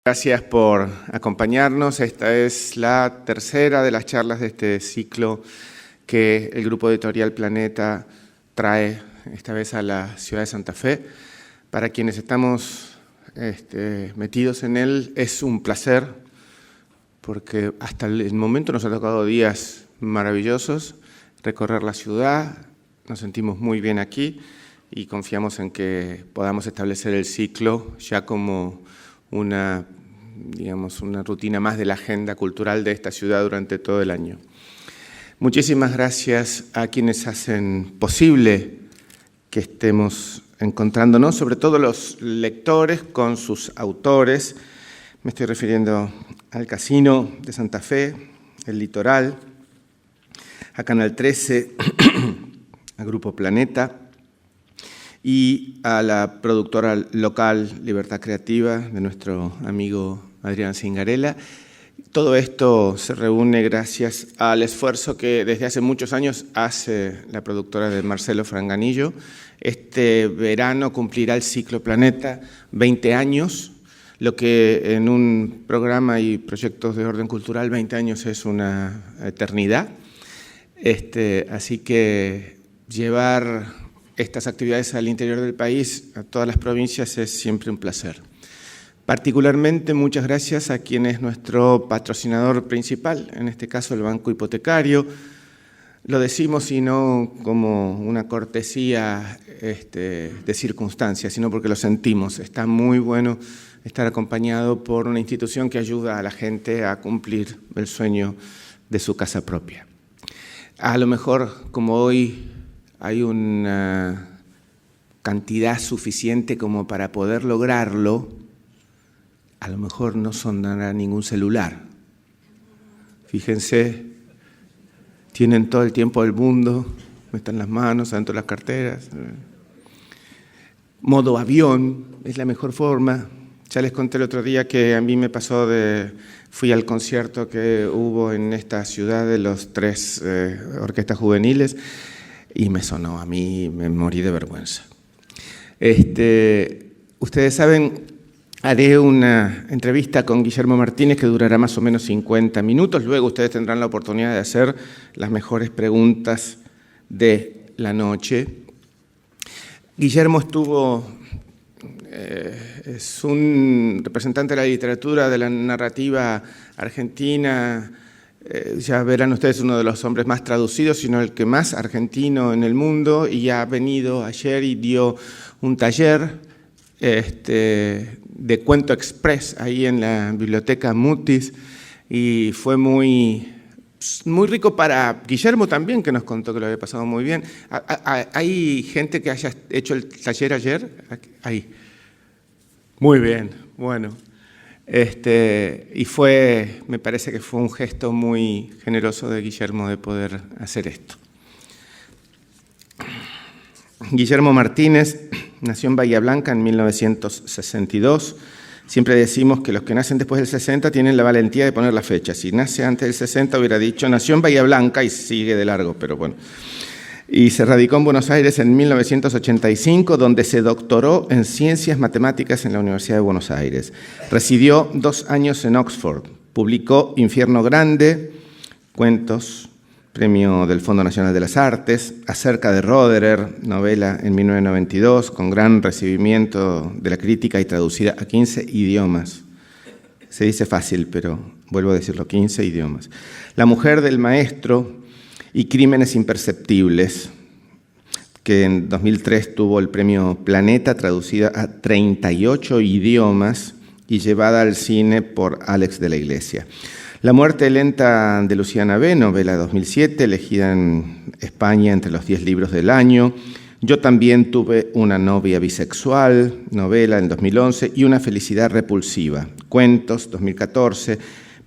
Gracias por acompañarnos. Esta es la tercera de las charlas de este ciclo que el Grupo Editorial Planeta trae esta vez a la ciudad de Santa Fe. Para quienes estamos metidos en él es un placer porque hasta el momento nos ha tocado días maravillosos, recorrer la ciudad, nos sentimos muy bien aquí y confiamos en que podamos establecer el ciclo ya como una rutina más de la agenda cultural de esta ciudad durante todo el año. Muchísimas gracias a quienes hacen posible que estemos encontrándonos, sobre todo los lectores con sus autores. Me estoy refiriendo al Casino de Santa Fe, el Litoral, a Canal 13, al Grupo Planeta, y a la productora local Libertad Creativa de nuestro amigo Adrián Cingarella. Todo esto se reúne gracias al esfuerzo que desde hace muchos años hace la productora de Marcelo Franganillo. Este verano cumplirá el Ciclo Planeta 20 años, lo que en un programa y proyectos de orden cultural 20 años es una eternidad. Así que llevar estas actividades al interior del país, a todas las provincias, es siempre un placer. Particularmente, muchas gracias a quien es nuestro patrocinador principal, en este caso el Banco Hipotecario. Lo decimos y no como una cortesía de circunstancias, sino porque lo sentimos. Está muy bueno estar acompañado por una institución que ayuda a la gente a cumplir el sueño de su casa propia. A lo mejor, como hoy hay una cantidad suficiente como para poder lograrlo, a lo mejor no sonará ningún celular. Fíjense, tienen todo el tiempo del mundo, están las manos, adentro de las carteras. Modo avión es la mejor forma. Ya les conté el otro día que a mí me pasó fui al concierto que hubo en esta ciudad de los 3 orquestas juveniles, y me sonó a mí, me morí de vergüenza. Ustedes saben, haré una entrevista con Guillermo Martínez que durará más o menos 50 minutos. Luego ustedes tendrán la oportunidad de hacer las mejores preguntas de la noche. Guillermo es un representante de la literatura, de la narrativa argentina. Ya verán ustedes, uno de los hombres más traducidos, sino el que más argentino en el mundo, y ha venido ayer y dio un taller de cuento express ahí en la biblioteca Mutis, y fue muy rico para Guillermo también, que nos contó que lo había pasado muy bien. ¿Hay gente que haya hecho el taller ayer? Ahí. Muy bien, bueno. Y me parece que fue un gesto muy generoso de Guillermo de poder hacer esto. Guillermo Martínez nació en Bahía Blanca en 1962. Siempre decimos que los que nacen después del 60 tienen la valentía de poner la fecha. Si nace antes del 60 hubiera dicho, nació en Bahía Blanca y sigue de largo, pero bueno. Y se radicó en Buenos Aires en 1985, donde se doctoró en Ciencias Matemáticas en la Universidad de Buenos Aires. Residió 2 años en Oxford. Publicó Infierno Grande, cuentos, premio del Fondo Nacional de las Artes, Acerca de Roederer, novela en 1992, con gran recibimiento de la crítica y traducida a 15 idiomas. Se dice fácil, pero vuelvo a decirlo, 15 idiomas. La mujer del maestro y Crímenes Imperceptibles, que en 2003 tuvo el premio Planeta, traducida a 38 idiomas y llevada al cine por Alex de la Iglesia. La muerte lenta de Luciana B., novela de 2007, elegida en España entre los 10 libros del año. Yo también tuve una novia bisexual, novela en 2011, y Una felicidad repulsiva, cuentos, 2014,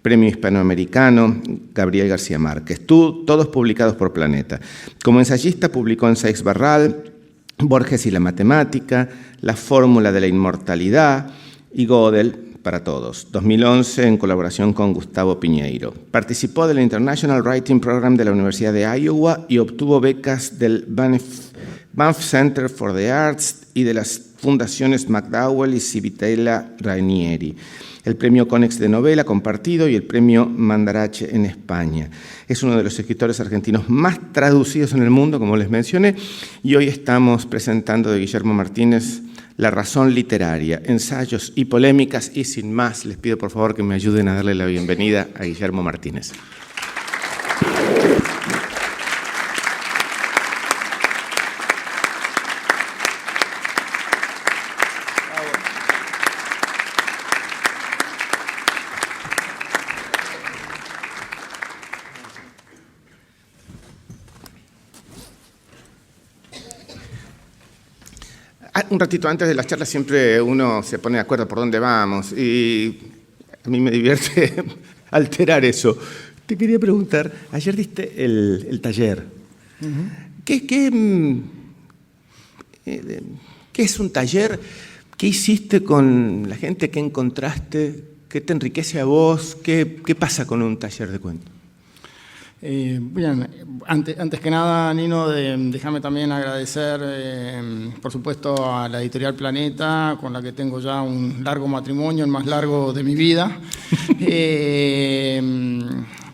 Premio Hispanoamericano, Gabriel García Márquez. Todos publicados por Planeta. Como ensayista publicó en Seix Barral, Borges y la matemática, La fórmula de la inmortalidad y Gödel para todos. 2011 en colaboración con Gustavo Piñeiro. Participó del International Writing Program de la Universidad de Iowa y obtuvo becas del Banff Center for the Arts y de la Fundaciones McDowell y Civitella Ranieri, el premio Conex de novela compartido y el premio Mandarache en España. Es uno de los escritores argentinos más traducidos en el mundo, como les mencioné, y hoy estamos presentando de Guillermo Martínez La razón literaria, ensayos y polémicas, y sin más, les pido por favor que me ayuden a darle la bienvenida a Guillermo Martínez. Un ratito antes de las charlas siempre uno se pone de acuerdo por dónde vamos y a mí me divierte alterar eso. Te quería preguntar, ayer diste el taller. ¿Qué es un taller? ¿Qué hiciste con la gente? ¿Qué encontraste? ¿Qué te enriquece a vos? ¿Qué pasa con un taller de cuento? Bien, antes que nada, Nino, déjame también agradecer, por supuesto, a la Editorial Planeta, con la que tengo ya un largo matrimonio, el más largo de mi vida.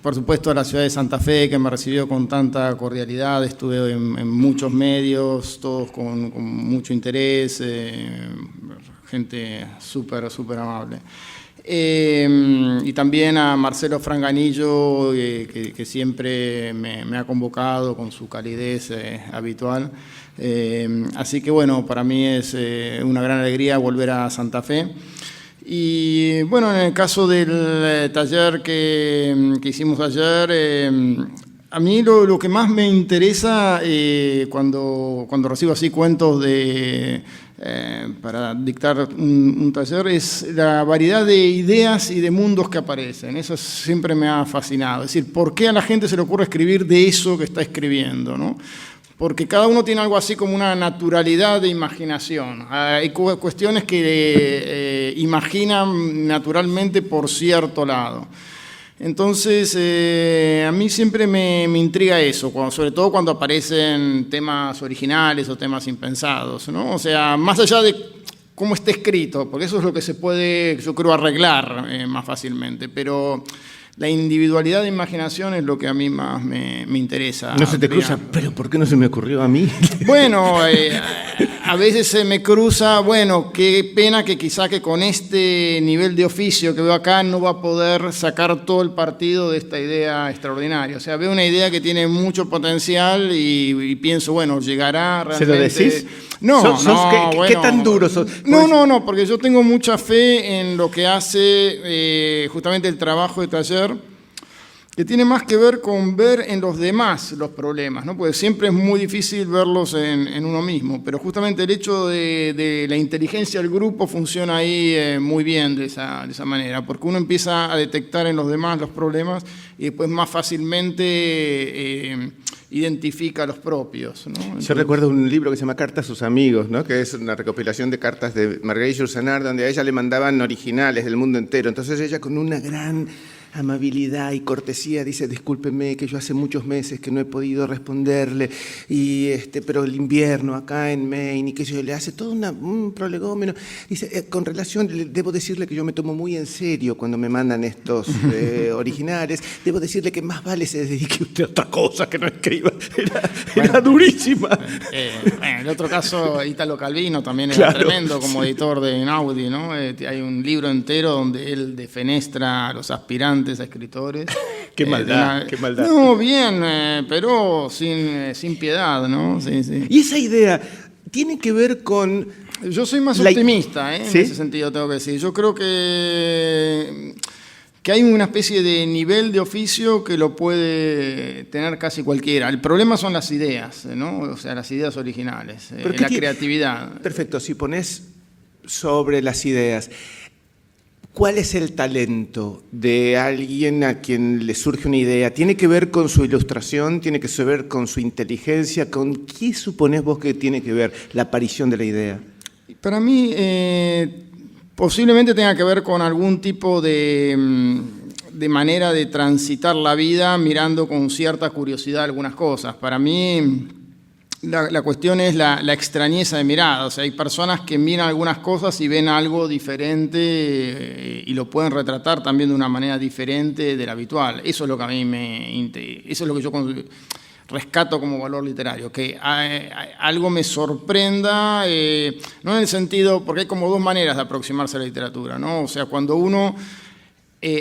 Por supuesto, a la ciudad de Santa Fe, que me recibió con tanta cordialidad. Estuve en muchos medios, todos con mucho interés, gente súper amable. Y también a Marcelo Franganillo, que siempre me ha convocado con su calidez habitual. Así que bueno, para mí es una gran alegría volver a Santa Fe. Y bueno, en el caso del taller que hicimos ayer, a mí lo que más me interesa cuando recibo así cuentos para dictar un taller es la variedad de ideas y de mundos que aparecen. Eso siempre me ha fascinado. Es decir, ¿por qué a la gente se le ocurre escribir de eso que está escribiendo, ¿no? Porque cada uno tiene algo así como una naturalidad de imaginación. Hay cuestiones que imaginan naturalmente por cierto lado. Entonces, a mí siempre me intriga eso, sobre todo cuando aparecen temas originales o temas impensados, ¿no? O sea, más allá de cómo esté escrito, porque eso es lo que se puede, yo creo, arreglar más fácilmente, pero la individualidad de imaginación es lo que a mí más me interesa. No se te cruza, pero ¿por qué no se me ocurrió a mí? Bueno, a veces se me cruza, bueno, qué pena que quizá que con este nivel de oficio que veo acá no va a poder sacar todo el partido de esta idea extraordinaria. O sea, veo una idea que tiene mucho potencial y pienso, bueno, llegará realmente... ¿Se lo decís? No, ¿Qué tan duro sos? No, porque yo tengo mucha fe en lo que hace justamente el trabajo de taller, que tiene más que ver con ver en los demás los problemas, ¿no? Porque siempre es muy difícil verlos en uno mismo, pero justamente el hecho de la inteligencia del grupo funciona ahí muy bien de esa manera, porque uno empieza a detectar en los demás los problemas y después más fácilmente identifica los propios, ¿no? Entonces, yo recuerdo un libro que se llama Cartas a sus amigos, ¿no? Que es una recopilación de cartas de Marguerite Yourcenar, donde a ella le mandaban originales del mundo entero. Entonces ella, con una gran amabilidad y cortesía, dice: discúlpeme que yo hace muchos meses que no he podido responderle, pero el invierno acá en Maine, y que yo le hace todo un prolegómeno. Dice, con relación, debo decirle que yo me tomo muy en serio cuando me mandan estos originales. Debo decirle que más vale se dedique usted a otra cosa que no escriba. Era durísima. En el otro caso, Italo Calvino también era tremendo como editor de Einaudi, ¿no? Hay un libro entero donde él defenestra a los aspirantes a escritores. Qué maldad, qué maldad. No, bien, pero sin piedad, ¿no? Sí. Y esa idea tiene que ver con... Yo soy más optimista, ¿Sí? En ese sentido tengo que decir. Yo creo que hay una especie de nivel de oficio que lo puede tener casi cualquiera. El problema son las ideas, ¿no? O sea, las ideas originales, la creatividad. Perfecto, si pones sobre las ideas, ¿cuál es el talento de alguien a quien le surge una idea? ¿Tiene que ver con su ilustración? ¿Tiene que ver con su inteligencia? ¿Con qué suponés vos que tiene que ver la aparición de la idea? Para mí, posiblemente tenga que ver con algún tipo de manera de transitar la vida mirando con cierta curiosidad algunas cosas. Para mí, La cuestión es la extrañeza de mirada. O sea, hay personas que miran algunas cosas y ven algo diferente y lo pueden retratar también de una manera diferente de la habitual. Eso es lo que a mí eso es lo que yo rescato como valor literario, que algo me sorprenda, no en el sentido, porque hay como dos maneras de aproximarse a la literatura, ¿no? O sea, cuando uno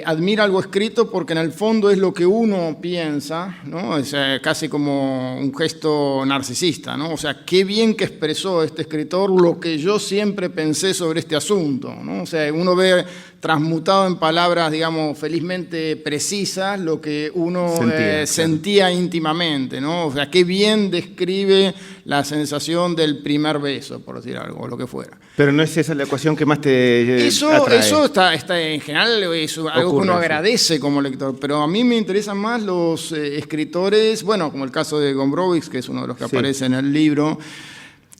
admira algo escrito porque en el fondo es lo que uno piensa, ¿no? Es casi como un gesto narcisista, ¿no? O sea, qué bien que expresó este escritor lo que yo siempre pensé sobre este asunto, ¿no? O sea, uno ve transmutado en palabras, digamos, felizmente precisas lo que uno sentía íntimamente, ¿no? O sea, qué bien describe la sensación del primer beso, por decir algo, o lo que fuera. Pero no es esa la ecuación que más te atrae. Eso está en general, es algo que uno agradece como lector, pero a mí me interesan más los escritores, bueno, como el caso de Gombrowicz, que es uno de los que aparece en el libro,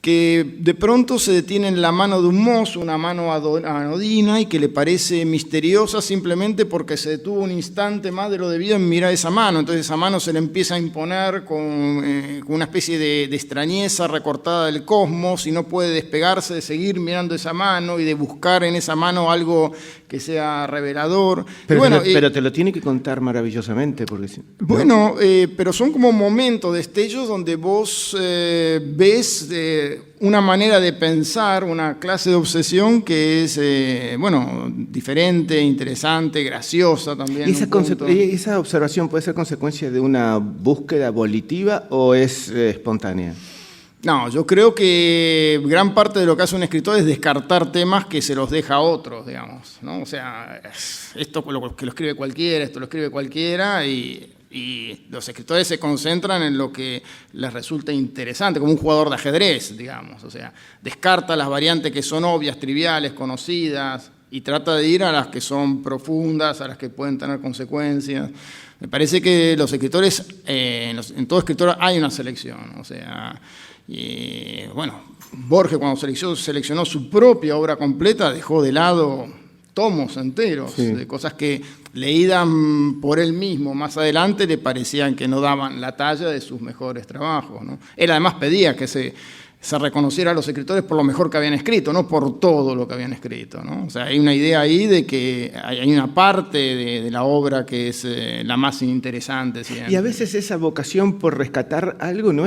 que de pronto se detiene en la mano de un mozo, una mano anodina y que le parece misteriosa simplemente porque se detuvo un instante más de lo debido en mirar esa mano. Entonces esa mano se le empieza a imponer con una especie de extrañeza recortada del cosmos y no puede despegarse de seguir mirando esa mano y de buscar en esa mano algo que sea revelador. Pero te lo tiene que contar maravillosamente. Porque bueno, pero son como momentos, destellos donde vos ves una manera de pensar, una clase de obsesión que es, diferente, interesante, graciosa también. ¿Y esa observación puede ser consecuencia de una búsqueda volitiva o es espontánea? No, yo creo que gran parte de lo que hace un escritor es descartar temas que se los deja a otros, digamos, ¿no? O sea, esto que lo escribe cualquiera, esto lo escribe cualquiera y los escritores se concentran en lo que les resulta interesante, como un jugador de ajedrez, digamos. O sea, descarta las variantes que son obvias, triviales, conocidas y trata de ir a las que son profundas, a las que pueden tener consecuencias. Me parece que los escritores, en todo escritor hay una selección, o sea... Borges cuando seleccionó su propia obra completa dejó de lado tomos enteros de cosas que leídas por él mismo más adelante le parecían que no daban la talla de sus mejores trabajos, ¿no? Él además pedía que se reconociera a los escritores por lo mejor que habían escrito, no por todo lo que habían escrito, ¿no? O sea, hay una idea ahí de que hay una parte de la obra que es la más interesante siempre. Y a veces esa vocación por rescatar algo no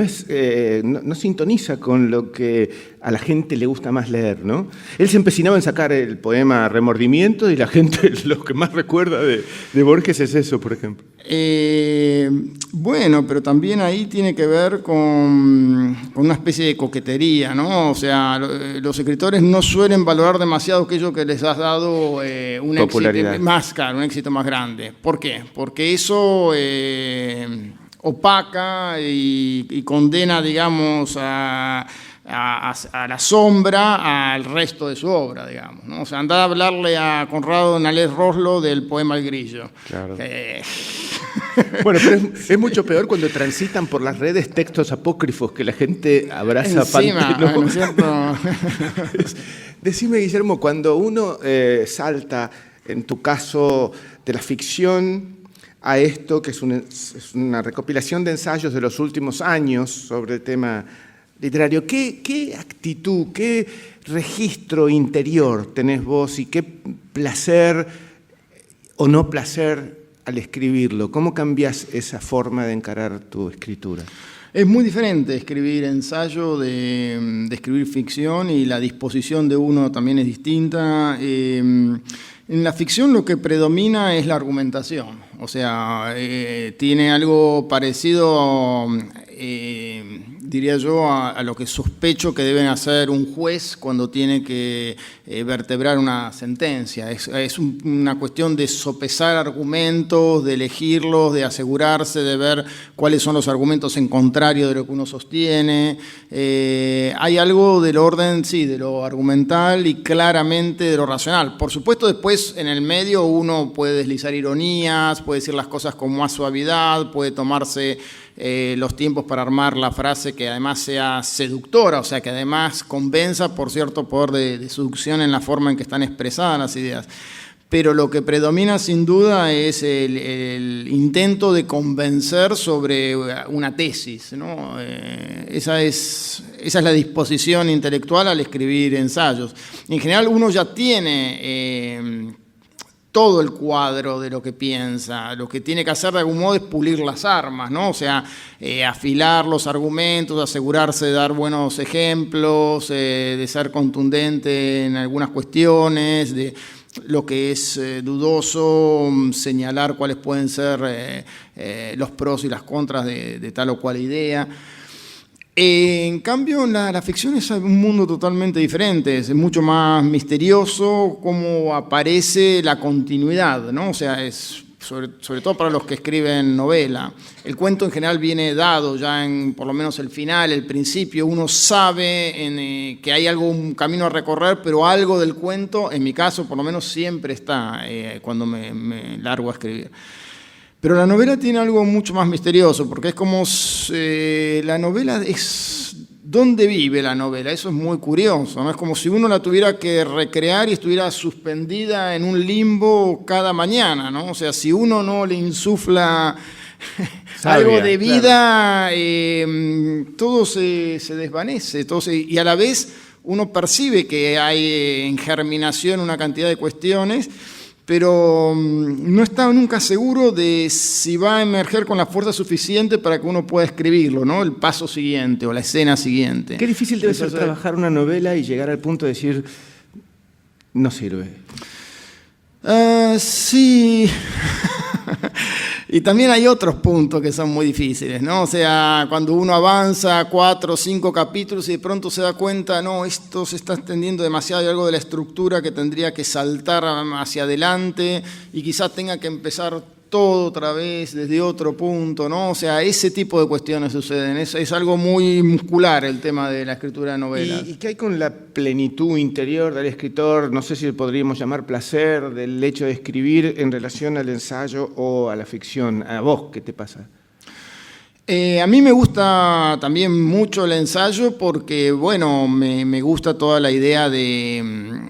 sintoniza con lo que a la gente le gusta más leer, ¿no? Él se empecinaba en sacar el poema Remordimiento y la gente lo que más recuerda de Borges es eso, por ejemplo. Pero también ahí tiene que ver con una especie de coquetería, ¿no? O sea, los escritores no suelen valorar demasiado aquello que les has dado un éxito más grande. ¿Por qué? Porque eso opaca y condena, digamos, a la sombra al resto de su obra, digamos, ¿no? O sea, andá a hablarle a Conrado Nalés Roslo del poema El Grillo. Claro. Bueno, pero es mucho peor cuando transitan por las redes textos apócrifos que la gente abraza. ¿No es cierto? Decime, Guillermo, cuando uno salta, en tu caso, de la ficción a esto, que es una recopilación de ensayos de los últimos años sobre el tema literario, ¿qué actitud, qué registro interior tenés vos y qué placer o no placer al escribirlo? ¿Cómo cambias esa forma de encarar tu escritura? Es muy diferente escribir ensayo de escribir ficción y la disposición de uno también es distinta. En la ficción lo que predomina es la argumentación, o sea, tiene algo parecido, diría yo, a lo que sospecho que deben hacer un juez cuando tiene que vertebrar una sentencia. Es una cuestión de sopesar argumentos, de elegirlos, de asegurarse de ver cuáles son los argumentos en contrario de lo que uno sostiene. Hay algo del orden, sí, de lo argumental y claramente de lo racional. Por supuesto, después en el medio uno puede deslizar ironías, puede decir las cosas con más suavidad, puede tomarse los tiempos para armar la frase que además sea seductora, o sea, que además convenza por cierto poder de seducción en la forma en que están expresadas las ideas. pero lo que predomina sin duda es el intento de convencer sobre una tesis, ¿no? Esa es la disposición intelectual al escribir ensayos. En general uno ya tiene todo el cuadro de lo que piensa. Lo que tiene que hacer de algún modo es pulir las armas, ¿no? O sea, afilar los argumentos, asegurarse de dar buenos ejemplos, de ser contundente en algunas cuestiones, de lo que es dudoso, señalar cuáles pueden ser los pros y las contras de tal o cual idea. En cambio, la ficción es un mundo totalmente diferente, es mucho más misterioso cómo aparece la continuidad, ¿no? O sea, es sobre todo para los que escriben novela. El cuento en general viene dado ya en por lo menos el final, el principio. Uno sabe que hay un camino a recorrer, pero algo del cuento, en mi caso por lo menos, siempre está cuando me largo a escribir. Pero la novela tiene algo mucho más misterioso, porque es como la novela es dónde vive la novela. Eso es muy curioso, ¿no? Es como si uno la tuviera que recrear y estuviera suspendida en un limbo cada mañana, ¿no? O sea, si uno no le insufla algo de vida, claro, todo se desvanece, y a la vez uno percibe que hay en germinación una cantidad de cuestiones, pero no está nunca seguro de si va a emerger con la fuerza suficiente para que uno pueda escribirlo, ¿no? El paso siguiente o la escena siguiente. Qué difícil debe ser trabajar una novela y llegar al punto de decir, no sirve. Sí. Y también hay otros puntos que son muy difíciles, ¿no? O sea, cuando uno avanza 4 o 5 capítulos y de pronto se da cuenta, no, esto se está extendiendo demasiado, hay algo de la estructura que tendría que saltar hacia adelante y quizás tenga que empezar todo otra vez desde otro punto, ¿no? O sea, ese tipo de cuestiones suceden. Es algo muy muscular el tema de la escritura de novelas. ¿Y qué hay con la plenitud interior del escritor? No sé si le podríamos llamar placer del hecho de escribir en relación al ensayo o a la ficción. ¿A vos qué te pasa? A mí me gusta también mucho el ensayo porque, bueno, me gusta toda la idea de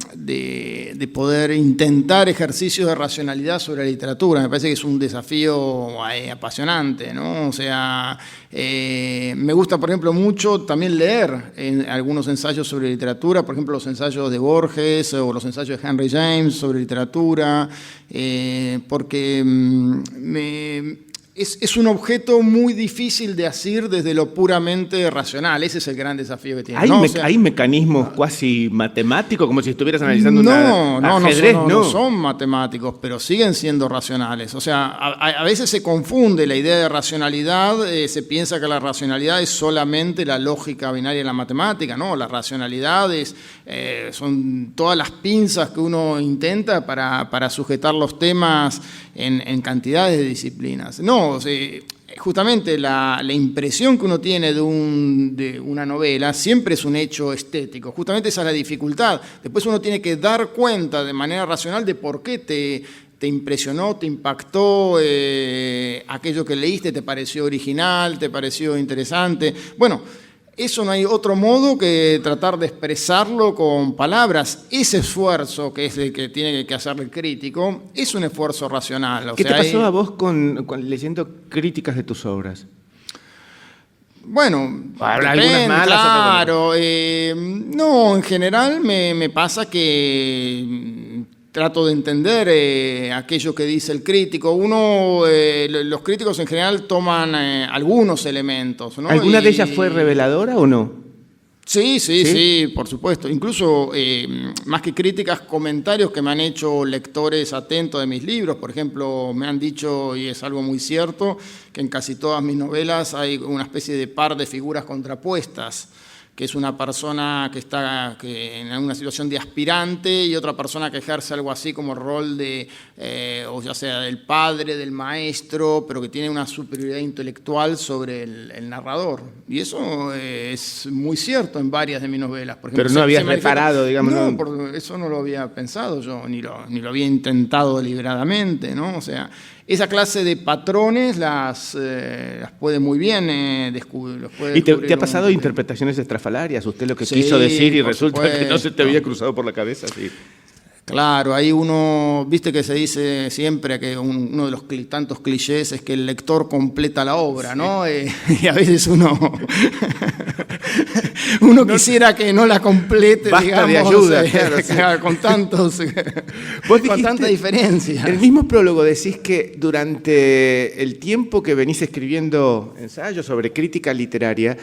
poder intentar ejercicios de racionalidad sobre la literatura. Me parece que es un desafío apasionante, ¿no? O sea, me gusta, por ejemplo, mucho también leer algunos ensayos sobre literatura, por ejemplo, los ensayos de Borges o los ensayos de Henry James sobre literatura, porque es un objeto muy difícil de asir desde lo puramente racional. Ese es el gran desafío que tiene. ¿Hay mecanismos cuasi matemáticos, como si estuvieras analizando ajedrez? No son matemáticos, pero siguen siendo racionales. O sea, a veces se confunde la idea de racionalidad, se piensa que la racionalidad es solamente la lógica binaria de la matemática. No, la racionalidad son todas las pinzas que uno intenta para sujetar los temas en cantidades de disciplinas. No, o sea, justamente la impresión que uno tiene de una novela siempre es un hecho estético. Justamente esa es la dificultad. Después uno tiene que dar cuenta de manera racional de por qué te impresionó, te impactó aquello que leíste, te pareció original, te pareció interesante. Bueno, eso no hay otro modo que tratar de expresarlo con palabras. Ese esfuerzo que es el que tiene que hacer el crítico es un esfuerzo racional. ¿Qué te pasó a vos con leyendo críticas de tus obras? Bueno, algunas malas, claro. No, en general me pasa que trato de entender aquello que dice el crítico. Los críticos en general toman algunos elementos, ¿no? ¿Alguna de ellas fue reveladora o no? Sí, por supuesto. Incluso, más que críticas, comentarios que me han hecho lectores atentos de mis libros. Por ejemplo, me han dicho, y es algo muy cierto, que en casi todas mis novelas hay una especie de par de figuras contrapuestas, que es una persona que está en una situación de aspirante y otra persona que ejerce algo así como el rol o ya sea del padre, del maestro, pero que tiene una superioridad intelectual sobre el narrador. Y eso es muy cierto en varias de mis novelas. Por ejemplo, pero no habías reparado, digamos. No, eso no lo había pensado yo, ni lo había intentado deliberadamente, ¿no? O sea, esa clase de patrones las puede muy bien descubrir. ¿Y te ha pasado interpretaciones estrafalarias? ¿Usted lo que quiso decir y resulta que no se te había cruzado por la cabeza? Sí. Claro, ahí uno, viste que se dice siempre que uno de los tantos clichés es que el lector completa la obra, ¿no? Y a veces uno quisiera que no la complete, basta digamos, de ayuda, claro, sí. con tantos, Vos con tanta diferencia. En el mismo prólogo decís que durante el tiempo que venís escribiendo ensayos sobre crítica literaria,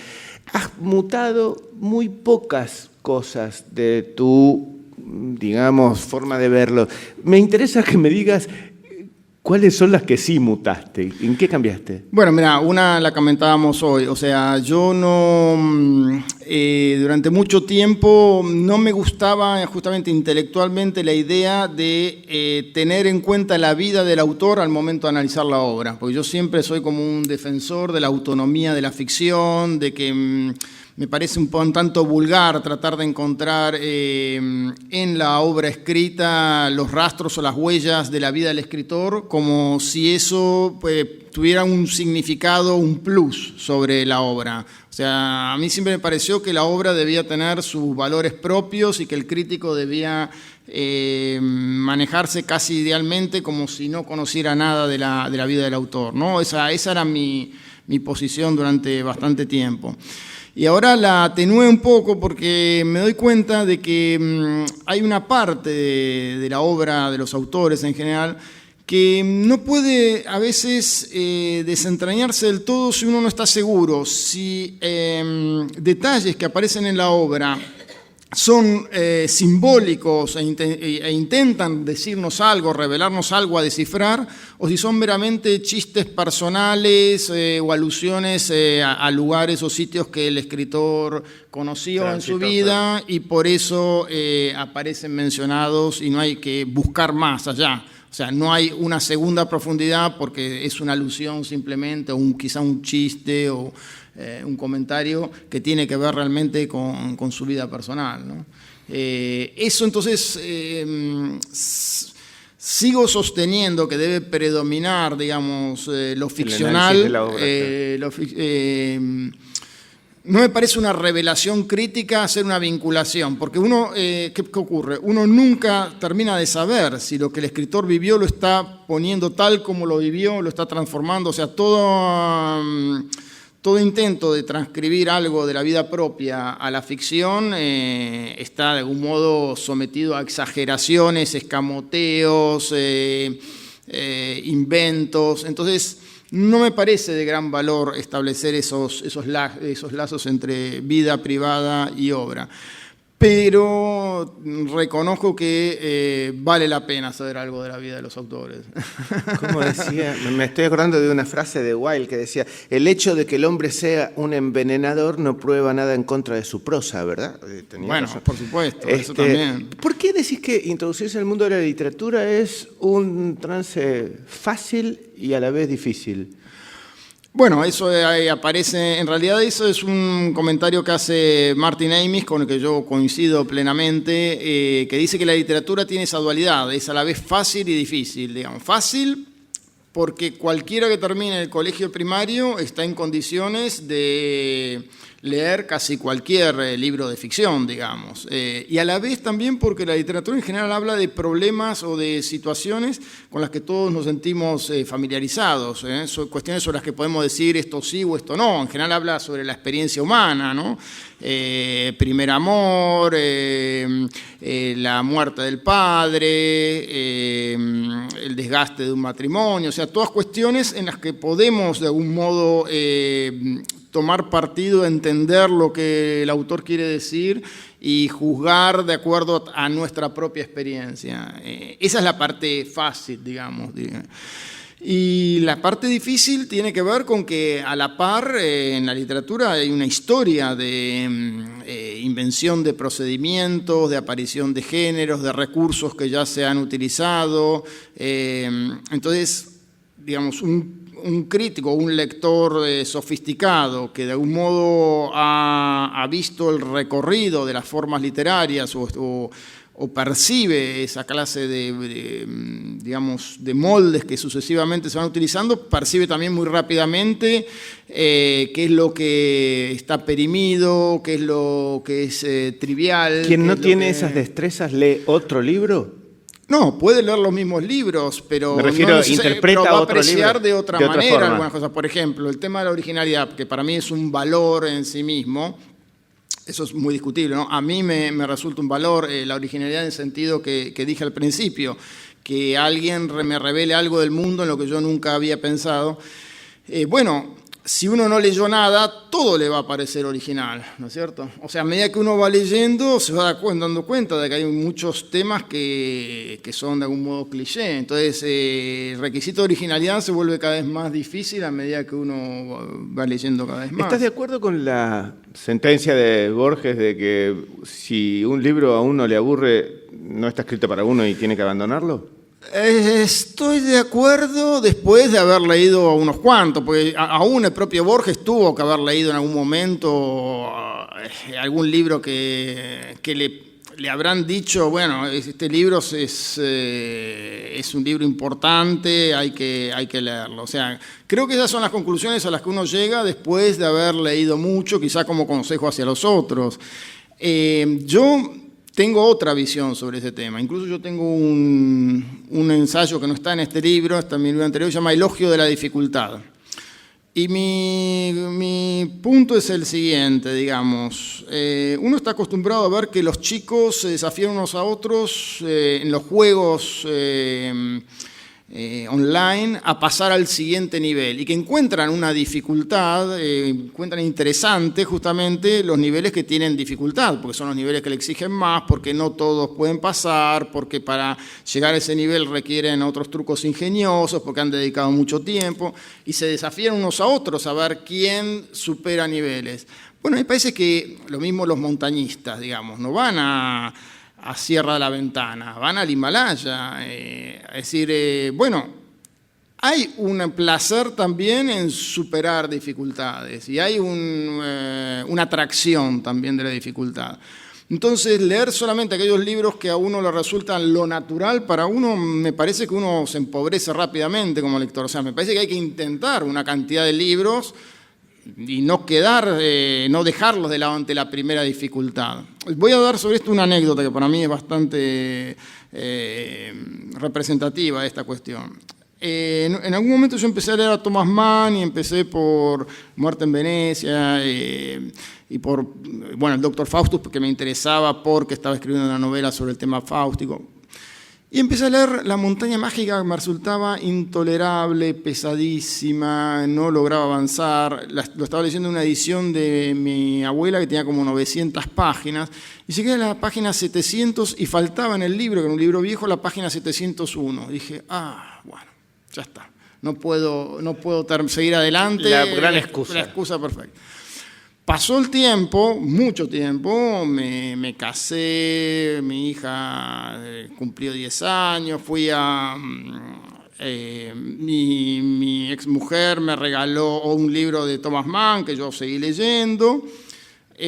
has mutado muy pocas cosas de tu, digamos, forma de verlo. Me interesa que me digas cuáles son las que sí mutaste. ¿En qué cambiaste? Bueno, mira, una la comentábamos hoy. O sea, yo no, durante mucho tiempo no me gustaba justamente intelectualmente la idea de tener en cuenta la vida del autor al momento de analizar la obra. Porque yo siempre soy como un defensor de la autonomía de la ficción, de que me parece un tanto vulgar tratar de encontrar en la obra escrita los rastros o las huellas de la vida del escritor, como si eso tuviera un significado, un plus sobre la obra. O sea, a mí siempre me pareció que la obra debía tener sus valores propios y que el crítico debía manejarse casi idealmente como si no conociera nada de la vida del autor, ¿no? Esa era mi posición durante bastante tiempo. Y ahora la atenué un poco porque me doy cuenta de que hay una parte de la obra de los autores en general que no puede a veces desentrañarse del todo si uno no está seguro, si detalles que aparecen en la obra son simbólicos e intentan decirnos algo, revelarnos algo a descifrar, o si son meramente chistes personales o alusiones a lugares o sitios que el escritor conoció en su vida y por eso aparecen mencionados y no hay que buscar más allá. O sea, no hay una segunda profundidad porque es una alusión simplemente, o quizá un chiste o un comentario que tiene que ver realmente con su vida personal, ¿no? Eso entonces sigo sosteniendo que debe predominar, digamos, lo ficcional. El análisis de la obra, no me parece una revelación crítica hacer una vinculación, porque uno, ¿qué ocurre? Uno nunca termina de saber si lo que el escritor vivió lo está poniendo tal como lo vivió, lo está transformando, o sea, todo intento de transcribir algo de la vida propia a la ficción está de algún modo sometido a exageraciones, escamoteos, inventos. Entonces, no me parece de gran valor establecer esos lazos entre vida privada y obra. Pero reconozco que vale la pena saber algo de la vida de los autores. Como decía, me estoy acordando de una frase de Wilde que decía: el hecho de que el hombre sea un envenenador no prueba nada en contra de su prosa, ¿verdad? Bueno, razón. Por supuesto, eso también. ¿Por qué decís que introducirse en el mundo de la literatura es un trance fácil y a la vez difícil? Bueno, eso aparece, en realidad eso es un comentario que hace Martin Amis, con el que yo coincido plenamente, que dice que la literatura tiene esa dualidad, es a la vez fácil y difícil, digamos. Fácil porque cualquiera que termine el colegio primario está en condiciones de leer casi cualquier libro de ficción, digamos. Y a la vez también porque la literatura en general habla de problemas o de situaciones con las que todos nos sentimos familiarizados. Son cuestiones sobre las que podemos decir esto sí o esto no. En general habla sobre la experiencia humana, ¿no? Primer amor, la muerte del padre, el desgaste de un matrimonio. O sea, todas cuestiones en las que podemos de algún modo tomar partido, entender lo que el autor quiere decir y juzgar de acuerdo a nuestra propia experiencia. Esa es la parte fácil, digamos. Y la parte difícil tiene que ver con que a la par en la literatura hay una historia de invención de procedimientos, de aparición de géneros, de recursos que ya se han utilizado. Entonces, digamos, un crítico, un lector sofisticado que de algún modo ha visto el recorrido de las formas literarias o percibe esa clase digamos, de moldes que sucesivamente se van utilizando, percibe también muy rápidamente qué es lo que está perimido, qué es lo que es trivial. ¿Quien no tiene esas destrezas lee otro libro? No, puede leer los mismos libros, pero me refiero, no interpreta pero va a otro apreciar libro de otra manera forma. algunas cosas. Por ejemplo, el tema de la originalidad, que para mí es un valor en sí mismo, eso es muy discutible, ¿no? A mí me resulta un valor la originalidad en el sentido que dije al principio, que alguien me revele algo del mundo en lo que yo nunca había pensado. Bueno, si uno no leyó nada, todo le va a parecer original, ¿no es cierto? O sea, a medida que uno va leyendo, se va dando cuenta de que hay muchos temas que son de algún modo cliché. Entonces, el requisito de originalidad se vuelve cada vez más difícil a medida que uno va leyendo cada vez más. ¿Estás de acuerdo con la sentencia de Borges de que si un libro a uno le aburre, no está escrito para uno y tiene que abandonarlo? Estoy de acuerdo después de haber leído unos cuantos, porque aún el propio Borges tuvo que haber leído en algún momento algún libro que le habrán dicho, bueno, este libro es un libro importante, hay que leerlo. O sea, creo que esas son las conclusiones a las que uno llega después de haber leído mucho, quizá como consejo hacia los otros. Yo tengo otra visión sobre ese tema. Incluso yo tengo un ensayo que no está en este libro, está en mi libro anterior, se llama Elogio de la dificultad. Y mi punto es el siguiente, digamos. Uno está acostumbrado a ver que los chicos se desafían unos a otros en los juegos online a pasar al siguiente nivel y que encuentran una dificultad, encuentran interesante justamente los niveles que tienen dificultad, porque son los niveles que le exigen más, porque no todos pueden pasar, porque para llegar a ese nivel requieren otros trucos ingeniosos, porque han dedicado mucho tiempo y se desafían unos a otros a ver quién supera niveles. Bueno, me parece que lo mismo los montañistas, digamos, no van a Sierra de la Ventana, van al Himalaya. Es decir, bueno, hay un placer también en superar dificultades y hay una atracción también de la dificultad. Entonces, leer solamente aquellos libros que a uno le resultan lo natural para uno, me parece que uno se empobrece rápidamente como lector. O sea, me parece que hay que intentar una cantidad de libros y no dejarlos de lado ante la primera dificultad. Voy a dar sobre esto una anécdota que para mí es bastante representativa de esta cuestión. En algún momento yo empecé a leer a Thomas Mann y empecé por Muerte en Venecia y por el Doctor Faustus, porque me interesaba porque estaba escribiendo una novela sobre el tema fáustico. Y empecé a leer La montaña mágica, que me resultaba intolerable, pesadísima, no lograba avanzar. Lo estaba leyendo en una edición de mi abuela que tenía como 900 páginas. Y llegué a la página 700 y faltaba en el libro, que era un libro viejo, la página 701. Dije, bueno, ya está. No puedo seguir adelante. La gran excusa. La excusa perfecta. Pasó el tiempo, mucho tiempo, me casé, mi hija cumplió 10 años, mi exmujer me regaló un libro de Thomas Mann que yo seguí leyendo,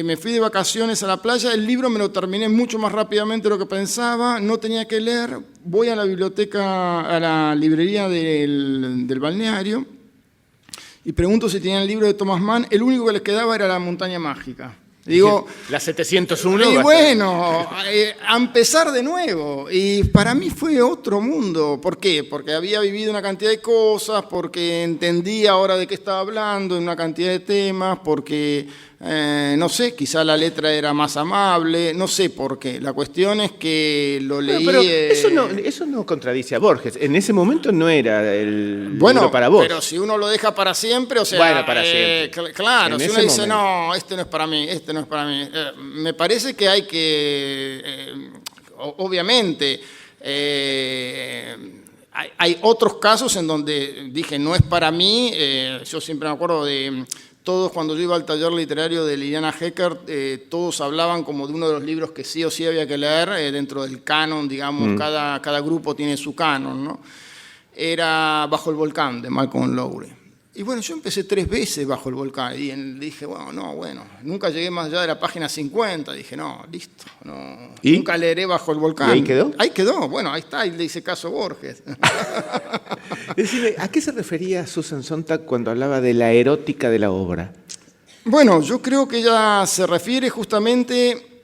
me fui de vacaciones a la playa, el libro me lo terminé mucho más rápidamente de lo que pensaba, no tenía que leer, voy a la biblioteca, a la librería del balneario, y pregunto si tenían el libro de Thomas Mann, el único que les quedaba era La montaña mágica. Digo, la 701. Y bueno, a empezar de nuevo. Y para mí fue otro mundo. ¿Por qué? Porque había vivido una cantidad de cosas, porque entendía ahora de qué estaba hablando en una cantidad de temas, porque, no sé, quizá la letra era más amable, no sé por qué. La cuestión es que lo leí... Pero eso no contradice a Borges. En ese momento no era el libro para vos. Pero si uno lo deja para siempre, o sea... Bueno, para siempre. Claro, si uno dice, no, este no es para mí, este no es para mí. Me parece que hay que... obviamente... hay otros casos en donde dije, no es para mí. Yo siempre me acuerdo de... Todos, cuando yo iba al taller literario de Liliana Heckert, todos hablaban como de uno de los libros que sí o sí había que leer dentro del canon, digamos, cada grupo tiene su canon, ¿no? Era Bajo el volcán, de Malcolm Lowry. Y bueno, yo empecé 3 veces Bajo el volcán y dije, bueno, nunca llegué más allá de la página 50. Dije, no, listo, no, nunca leeré Bajo el volcán. ¿Y ahí quedó? Ahí quedó, bueno, ahí está, y le hice caso a Borges. Decime, ¿a qué se refería Susan Sontag cuando hablaba de la erótica de la obra? Bueno, yo creo que ella se refiere justamente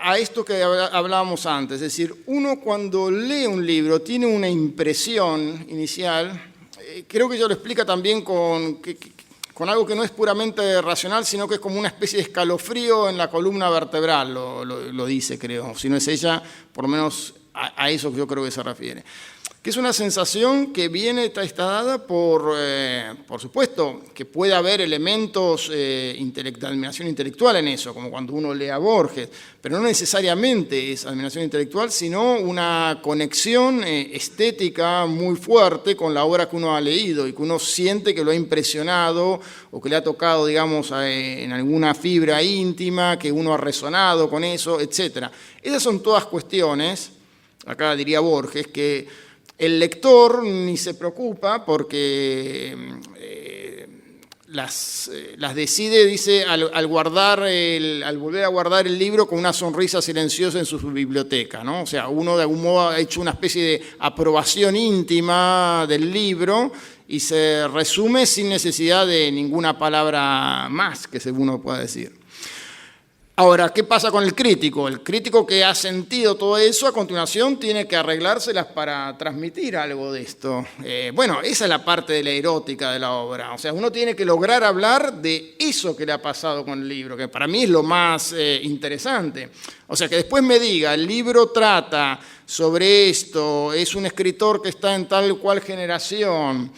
a esto que hablábamos antes. Es decir, uno cuando lee un libro tiene una impresión inicial, creo que ella lo explica también con algo que no es puramente racional, sino que es como una especie de escalofrío en la columna vertebral, lo dice, creo. Si no es ella, por lo menos a eso yo creo que se refiere. Que es una sensación que está dada por supuesto, que puede haber elementos de admiración intelectual en eso, como cuando uno lee a Borges, pero no necesariamente es admiración intelectual, sino una conexión estética muy fuerte con la obra que uno ha leído y que uno siente que lo ha impresionado o que le ha tocado, digamos, en alguna fibra íntima, que uno ha resonado con eso, etc. Esas son todas cuestiones, acá diría Borges, que el lector ni se preocupa porque las decide, dice, al volver a guardar el libro con una sonrisa silenciosa en su biblioteca, ¿no? O sea, uno de algún modo ha hecho una especie de aprobación íntima del libro y se resume sin necesidad de ninguna palabra más que uno pueda decir. Ahora, ¿qué pasa con el crítico? El crítico que ha sentido todo eso, a continuación tiene que arreglárselas para transmitir algo de esto. Bueno, esa es la parte de la erótica de la obra. O sea, uno tiene que lograr hablar de eso que le ha pasado con el libro, que para mí es lo más interesante. O sea, que después me diga, el libro trata sobre esto, es un escritor que está en tal cual generación,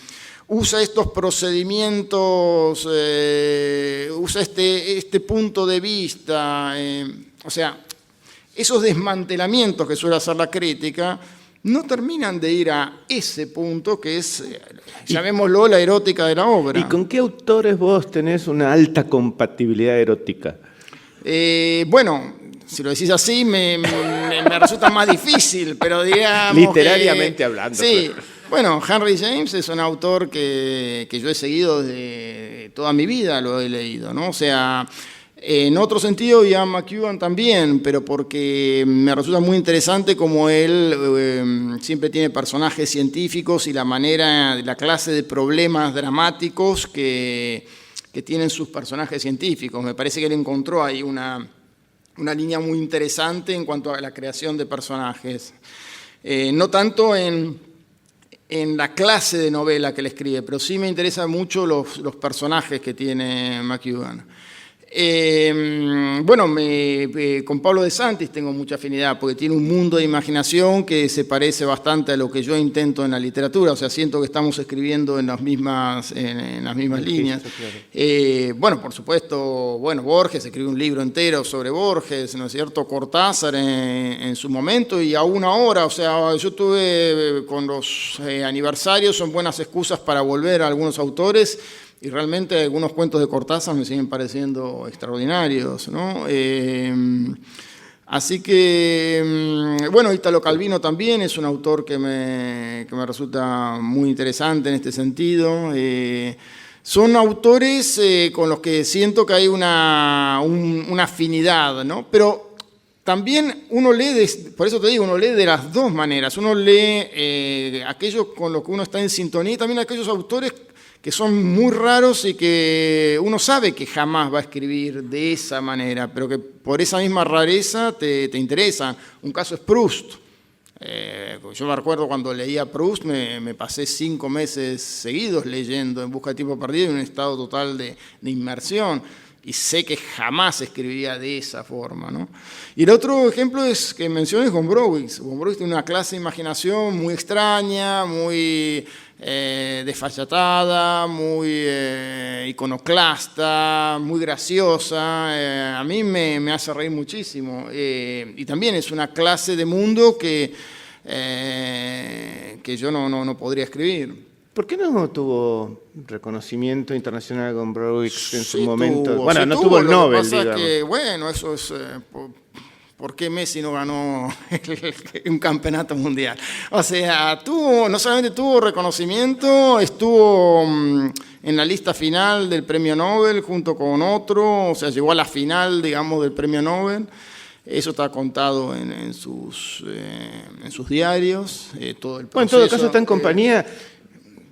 usa estos procedimientos, usa este punto de vista, o sea, esos desmantelamientos que suele hacer la crítica no terminan de ir a ese punto que es, llamémoslo, la erótica de la obra. ¿Y con qué autores vos tenés una alta compatibilidad erótica? Bueno, si lo decís así me resulta más difícil, pero digamos literariamente hablando. Sí. Claro. Bueno, Henry James es un autor que yo he seguido desde toda mi vida, lo he leído, ¿no? O sea, en otro sentido, Ian McEwan también, pero porque me resulta muy interesante como él siempre tiene personajes científicos y la clase de problemas dramáticos que tienen sus personajes científicos. Me parece que él encontró ahí una línea muy interesante en cuanto a la creación de personajes. No tanto en la clase de novela que él escribe, pero sí me interesan mucho los personajes que tiene McEwan. Bueno, con Pablo de Santis tengo mucha afinidad porque tiene un mundo de imaginación que se parece bastante a lo que yo intento en la literatura, o sea, siento que estamos escribiendo en las mismas líneas. Claro. Bueno, por supuesto, Borges escribió un libro entero sobre Borges, ¿no es cierto? Cortázar en su momento y aún ahora, o sea, yo tuve con los aniversarios, son buenas excusas para volver a algunos autores. Y realmente algunos cuentos de Cortázar me siguen pareciendo extraordinarios, ¿no? Así que, bueno, Italo Calvino también es un autor que me resulta muy interesante en este sentido. Son autores con los que siento que hay una afinidad, ¿no? Pero también uno lee, por eso te digo, uno lee de las dos maneras. Uno lee aquellos con los que uno está en sintonía y también aquellos autores que son muy raros y que uno sabe que jamás va a escribir de esa manera, pero que por esa misma rareza te interesan. Un caso es Proust. Yo me recuerdo cuando leía Proust, me pasé 5 meses seguidos leyendo En busca de tiempo perdido en un estado total de inmersión. Y sé que jamás escribiría de esa forma, ¿no? Y el otro ejemplo que mencioné es Gombrowicz. Gombrowicz tiene una clase de imaginación muy extraña, muy desfachatada, muy iconoclasta, muy graciosa. A mí me hace reír muchísimo. Y también es una clase de mundo que yo no podría escribir. ¿Por qué no tuvo reconocimiento internacional con Gombrowicz en su momento? Tuvo, bueno, no tuvo el Nobel, digamos. Que, bueno, eso es... ¿Por qué Messi no ganó un campeonato mundial? O sea, no solamente tuvo reconocimiento, estuvo en la lista final del premio Nobel junto con otro, o sea, llegó a la final, digamos, del premio Nobel. Eso está contado en sus diarios, todo el proceso. Bueno, en todo caso está en compañía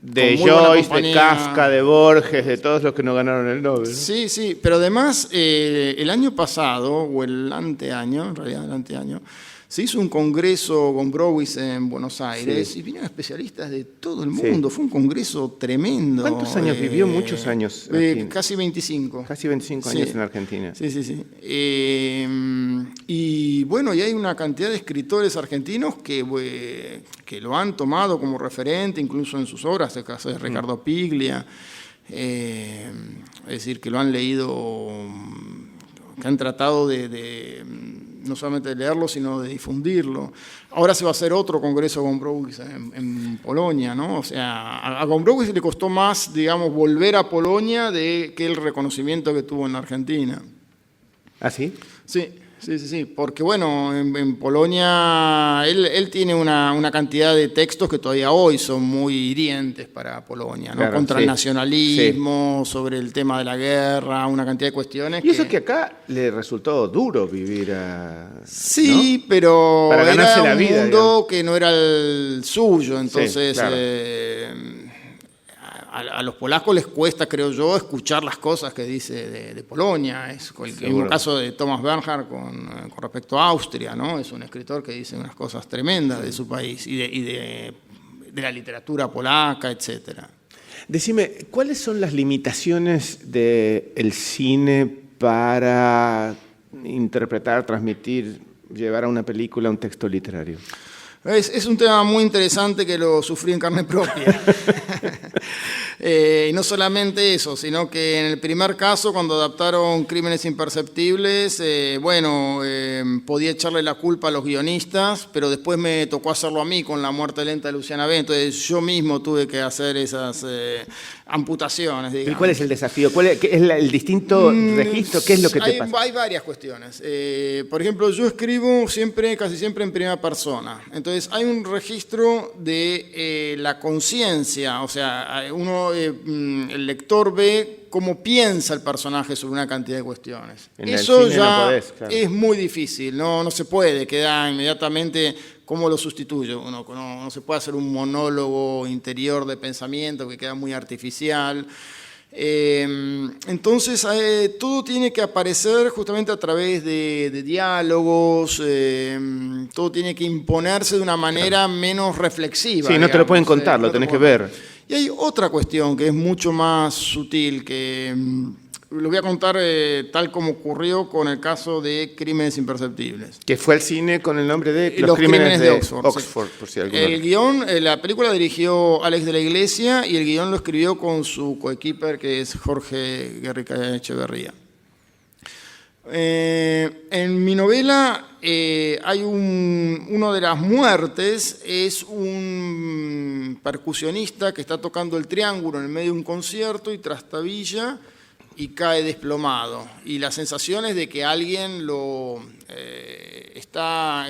De con muy buena Joyce, de compañía. Kafka, de Borges, de todos los que no ganaron el Nobel, ¿no? Sí, sí, pero además el año pasado, o el anteaño, en realidad el anteaño, se hizo un congreso con Gombrowicz en Buenos Aires Sí. y vinieron especialistas de todo el mundo. Fue un congreso tremendo. ¿Cuántos años vivió? Muchos años aquí. Casi 25. Casi 25 Sí. años en Argentina. Sí, sí, sí. Y bueno, y hay una cantidad de escritores argentinos que lo han tomado como referente, incluso en sus obras, el caso de Ricardo Piglia, es decir, que lo han leído, que han tratado de no solamente de leerlo, sino de difundirlo. Ahora se va a hacer otro congreso Gombrowicz en Polonia, ¿no? O sea, a Gombrowicz le costó más, digamos, volver a Polonia que el reconocimiento que tuvo en la Argentina. ¿Ah, sí? Sí, porque bueno, en Polonia él tiene una cantidad de textos que todavía hoy son muy hirientes para Polonia, ¿no? Claro, Contra sí. el nacionalismo, sobre el tema de la guerra, una cantidad de cuestiones. Y eso que acá le resultó duro vivir Sí, ¿no? pero Para ganarse era la un vida, mundo digamos. que no era el suyo, entonces Sí, claro. A los polacos les cuesta, creo yo, escuchar las cosas que dice de Polonia. Es el mismo Seguro. caso de Thomas Bernhard con respecto a Austria, ¿no? Es un escritor que dice unas cosas tremendas de su país y de la literatura polaca, etcétera. Decime, ¿cuáles son las limitaciones del cine para interpretar, transmitir, llevar a una película un texto literario? Es un tema muy interesante que lo sufrí en carne propia. Y no solamente eso, sino que en el primer caso, cuando adaptaron Crímenes Imperceptibles, podía echarle la culpa a los guionistas, pero después me tocó hacerlo a mí con La muerte lenta de Luciana B. Entonces yo mismo tuve que hacer esas amputaciones, digamos. ¿Y cuál es el desafío? ¿Qué es el distinto registro? ¿Qué es lo que te pasa? Hay varias cuestiones. Por ejemplo, yo escribo casi siempre en primera persona. Entonces hay un registro de la conciencia, o sea, el lector ve cómo piensa el personaje sobre una cantidad de cuestiones. En el Eso cine ya no podés, claro. es muy difícil, no se puede, queda inmediatamente cómo lo sustituyo. No se puede hacer un monólogo interior de pensamiento que queda muy artificial. Entonces todo tiene que aparecer justamente a través de diálogos, todo tiene que imponerse de una manera menos reflexiva. Sí, no te lo pueden contar, lo tenés que ver. Y hay otra cuestión que es mucho más sutil, que lo voy a contar tal como ocurrió con el caso de Crímenes Imperceptibles. Que fue al cine con el nombre de Los crímenes de Oxford. Oxford, por si alguno. El guión, la película dirigió Alex de la Iglesia y el guión lo escribió con su coequiper, que es Jorge Guerrica Echeverría. En mi novela hay uno de las muertes, es un percusionista que está tocando el triángulo en el medio de un concierto y trastabilla y cae desplomado. Y la sensación es de que alguien está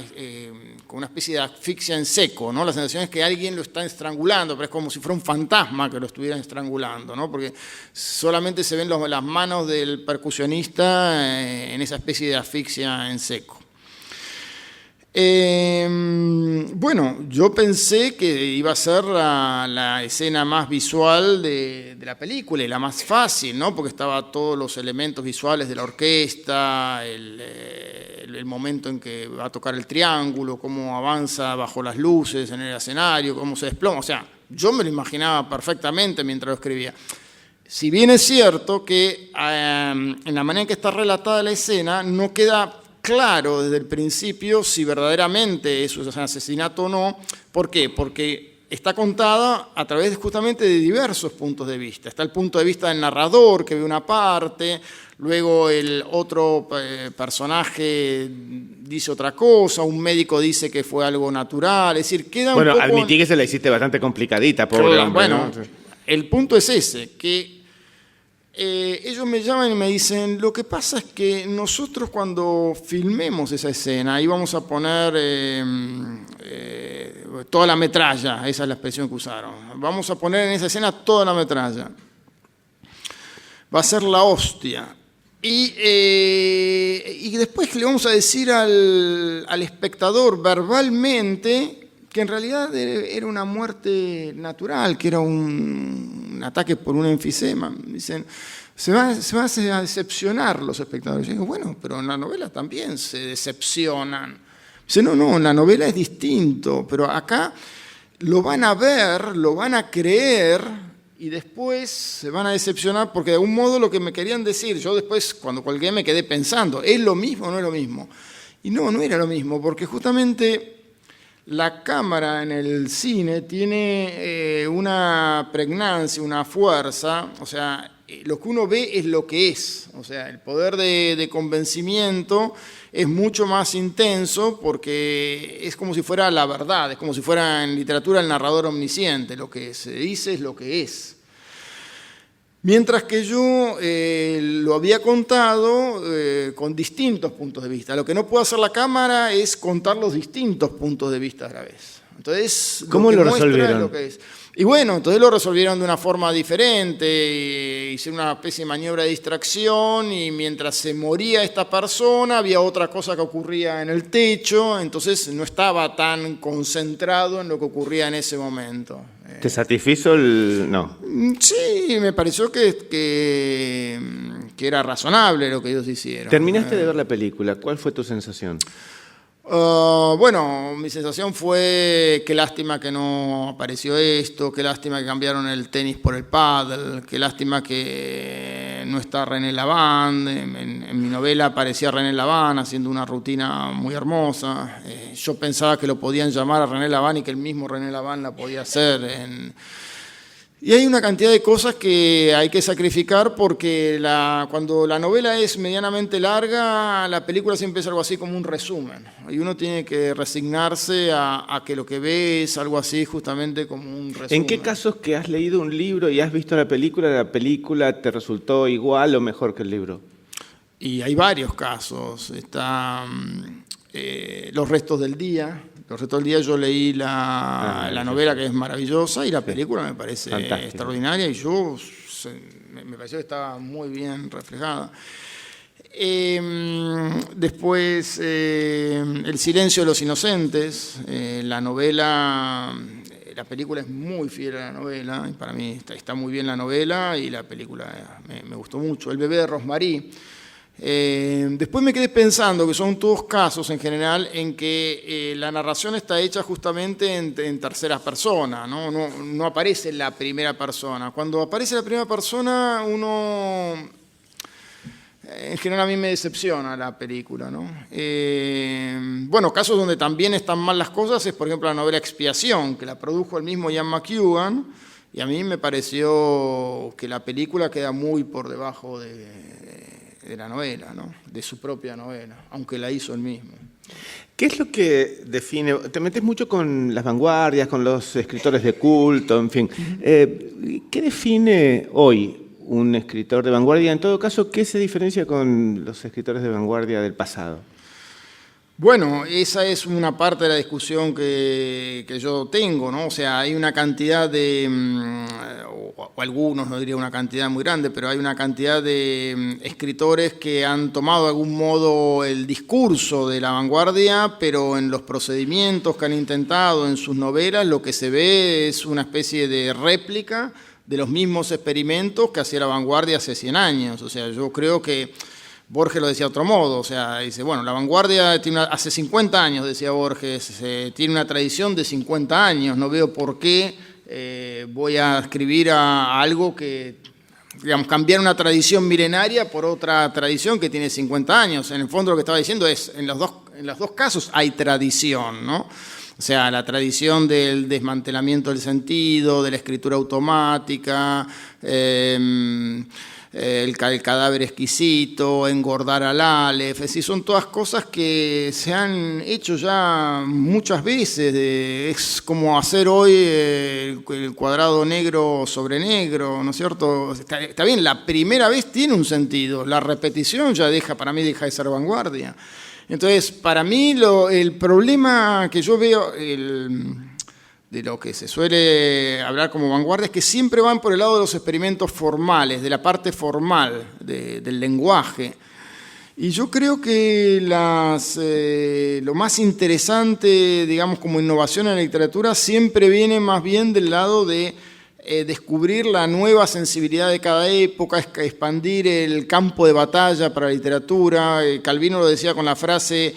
con una especie de asfixia en seco, ¿no? La sensación es que alguien lo está estrangulando, pero es como si fuera un fantasma que lo estuviera estrangulando, ¿no? Porque solamente se ven las manos del percusionista en esa especie de asfixia en seco. Yo pensé que iba a ser la escena más visual de la película y la más fácil, ¿no? Porque estaba todos los elementos visuales de la orquesta, el momento en que va a tocar el triángulo, cómo avanza bajo las luces en el escenario, cómo se desploma. O sea, yo me lo imaginaba perfectamente mientras lo escribía. Si bien es cierto que en la manera en que está relatada la escena no queda claro desde el principio si verdaderamente eso es un asesinato o no. ¿Por qué? Porque está contada a través justamente de diversos puntos de vista. Está el punto de vista del narrador, que ve una parte, luego el otro personaje dice otra cosa, un médico dice que fue algo natural, es decir, queda un poco... Bueno, admití que se la hiciste bastante complicadita, pobre hombre, ¿no? El punto es ese, que ellos me llaman y me dicen, lo que pasa es que nosotros cuando filmemos esa escena, ahí vamos a poner toda la metralla, esa es la expresión que usaron, vamos a poner en esa escena toda la metralla, va a ser la hostia. Y después le vamos a decir al espectador verbalmente que en realidad era una muerte natural, que era un ataque por un enfisema. Dicen, se va a decepcionar los espectadores. Yo digo, bueno, pero en la novela también se decepcionan. Dice, no, en la novela es distinto, pero acá lo van a ver, lo van a creer y después se van a decepcionar porque de algún modo lo que me querían decir, yo después cuando colgué me quedé pensando, ¿es lo mismo o no es lo mismo? Y no era lo mismo, porque justamente la cámara en el cine tiene una pregnancia, una fuerza, o sea, lo que uno ve es lo que es, o sea, el poder de convencimiento es mucho más intenso porque es como si fuera la verdad, es como si fuera en literatura el narrador omnisciente, lo que se dice es lo que es. Mientras que yo lo había contado con distintos puntos de vista. Lo que no puede hacer la cámara es contar los distintos puntos de vista a la vez. Entonces, ¿cómo lo resolvieron? Lo que es. Y bueno, entonces lo resolvieron de una forma diferente, hicieron una especie de maniobra de distracción y mientras se moría esta persona había otra cosa que ocurría en el techo, entonces no estaba tan concentrado en lo que ocurría en ese momento. ¿Te satisfizo el...? No. Sí, me pareció que era razonable lo que ellos hicieron. ¿Terminaste de ver la película? ¿Cuál fue tu sensación? Bueno, mi sensación fue qué lástima que no apareció esto, qué lástima que cambiaron el tenis por el pádel, qué lástima que no está René Lavand. En mi novela aparecía René Lavand haciendo una rutina muy hermosa. Yo pensaba que lo podían llamar a René Lavand y que el mismo René Lavand la podía hacer. Y hay una cantidad de cosas que hay que sacrificar porque cuando la novela es medianamente larga, la película siempre es algo así como un resumen. Y uno tiene que resignarse a que lo que ve es algo así justamente como un resumen. ¿En qué casos que has leído un libro y has visto la película te resultó igual o mejor que el libro? Y hay varios casos. Está Los restos del día. Los restos del día yo leí la novela que es maravillosa y la película me parece extraordinaria y me pareció que estaba muy bien reflejada. Después El silencio de los inocentes, la película es muy fiel a la novela y para mí está muy bien la novela y la película me gustó mucho. El bebé de Rosmarie. Después me quedé pensando que son todos casos en general en que la narración está hecha justamente en tercera persona, no aparece la primera persona. Cuando aparece la primera persona, en general a mí me decepciona la película, ¿no? Bueno, casos donde también están mal las cosas es, por ejemplo, la novela Expiación, que la produjo el mismo Ian McEwan, y a mí me pareció que la película queda muy por debajo de la novela, ¿no? De su propia novela, aunque la hizo él mismo. ¿Qué es lo que define? Te metes mucho con las vanguardias, con los escritores de culto, en fin. ¿Qué define hoy un escritor de vanguardia? En todo caso, ¿qué se diferencia con los escritores de vanguardia del pasado? Bueno, esa es una parte de la discusión que yo tengo, ¿no? O sea, hay una cantidad o algunos, no diría una cantidad muy grande, pero hay una cantidad de escritores que han tomado de algún modo el discurso de la vanguardia, pero en los procedimientos que han intentado en sus novelas lo que se ve es una especie de réplica de los mismos experimentos que hacía la vanguardia hace 100 años. O sea, yo creo que Borges lo decía de otro modo, o sea, dice, bueno, la vanguardia hace 50 años, decía Borges, tiene una tradición de 50 años, no veo por qué voy a escribir a algo que, digamos, cambiar una tradición milenaria por otra tradición que tiene 50 años. En el fondo lo que estaba diciendo es, en los dos casos hay tradición, ¿no? O sea, la tradición del desmantelamiento del sentido, de la escritura automática, el cadáver exquisito, engordar al Aleph, es decir, son todas cosas que se han hecho ya muchas veces, es como hacer hoy el cuadrado negro sobre negro, ¿no es cierto? Está bien, la primera vez tiene un sentido, la repetición para mí deja de ser vanguardia. Entonces, para mí el problema que yo veo de lo que se suele hablar como vanguardia es que siempre van por el lado de los experimentos formales, de la parte formal del lenguaje. Y yo creo que lo más interesante, digamos, como innovación en la literatura, siempre viene más bien del lado de descubrir la nueva sensibilidad de cada época, expandir el campo de batalla para la literatura. Calvino lo decía con la frase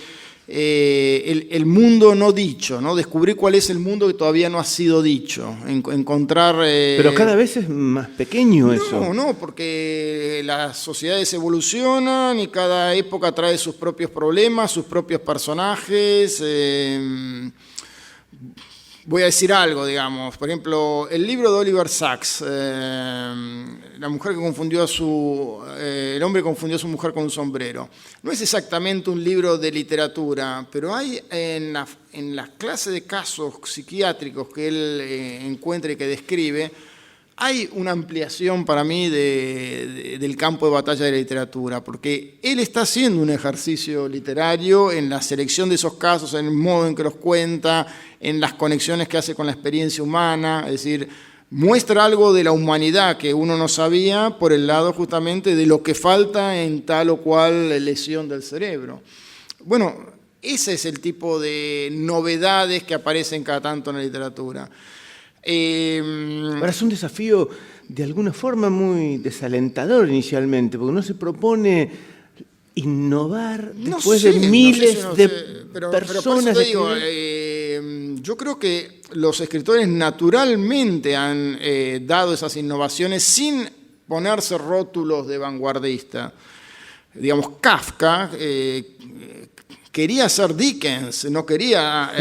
el mundo no dicho, ¿no? Descubrir cuál es el mundo que todavía no ha sido dicho, encontrar... Pero cada vez es más pequeño eso. No, porque las sociedades evolucionan y cada época trae sus propios problemas, sus propios personajes. Voy a decir algo, digamos. Por ejemplo, el libro de Oliver Sacks, la mujer que confundió el hombre confundió a su mujer con un sombrero. No es exactamente un libro de literatura, pero hay en las clases de casos psiquiátricos que él encuentra y que describe, hay una ampliación para mí del campo de batalla de la literatura, porque él está haciendo un ejercicio literario en la selección de esos casos, en el modo en que los cuenta, en las conexiones que hace con la experiencia humana, es decir, muestra algo de la humanidad que uno no sabía por el lado justamente de lo que falta en tal o cual lesión del cerebro. Bueno, ese es el tipo de novedades que aparecen cada tanto en la literatura. Ahora es un desafío de alguna forma muy desalentador inicialmente, porque uno se propone innovar después de miles de personas. Pero digo, yo creo que los escritores naturalmente han dado esas innovaciones sin ponerse rótulos de vanguardista. Digamos, Kafka quería ser Dickens, no quería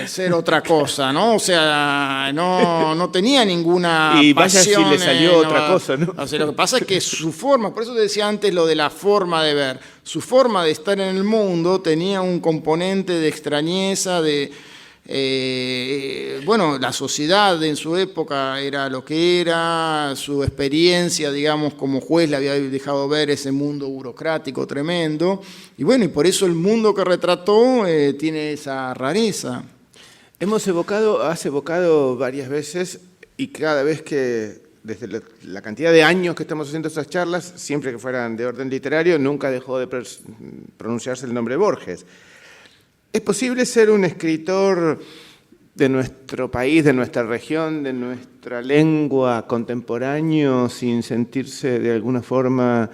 ser otra cosa, ¿no? O sea, no tenía ninguna y vaya pasión. Si le salió otra cosa, ¿no? O sea, lo que pasa es que su forma, por eso te decía antes lo de la forma de ver, su forma de estar en el mundo tenía un componente de extrañeza, bueno, la sociedad en su época era lo que era, su experiencia, digamos, como juez le había dejado ver ese mundo burocrático tremendo, y bueno, y por eso el mundo que retrató tiene esa rareza. Has evocado varias veces, y cada vez que, desde la cantidad de años que estamos haciendo estas charlas, siempre que fueran de orden literario, nunca dejó de pronunciarse el nombre Borges. ¿Es posible ser un escritor de nuestro país, de nuestra región, de nuestra lengua contemporáneo sin sentirse de alguna forma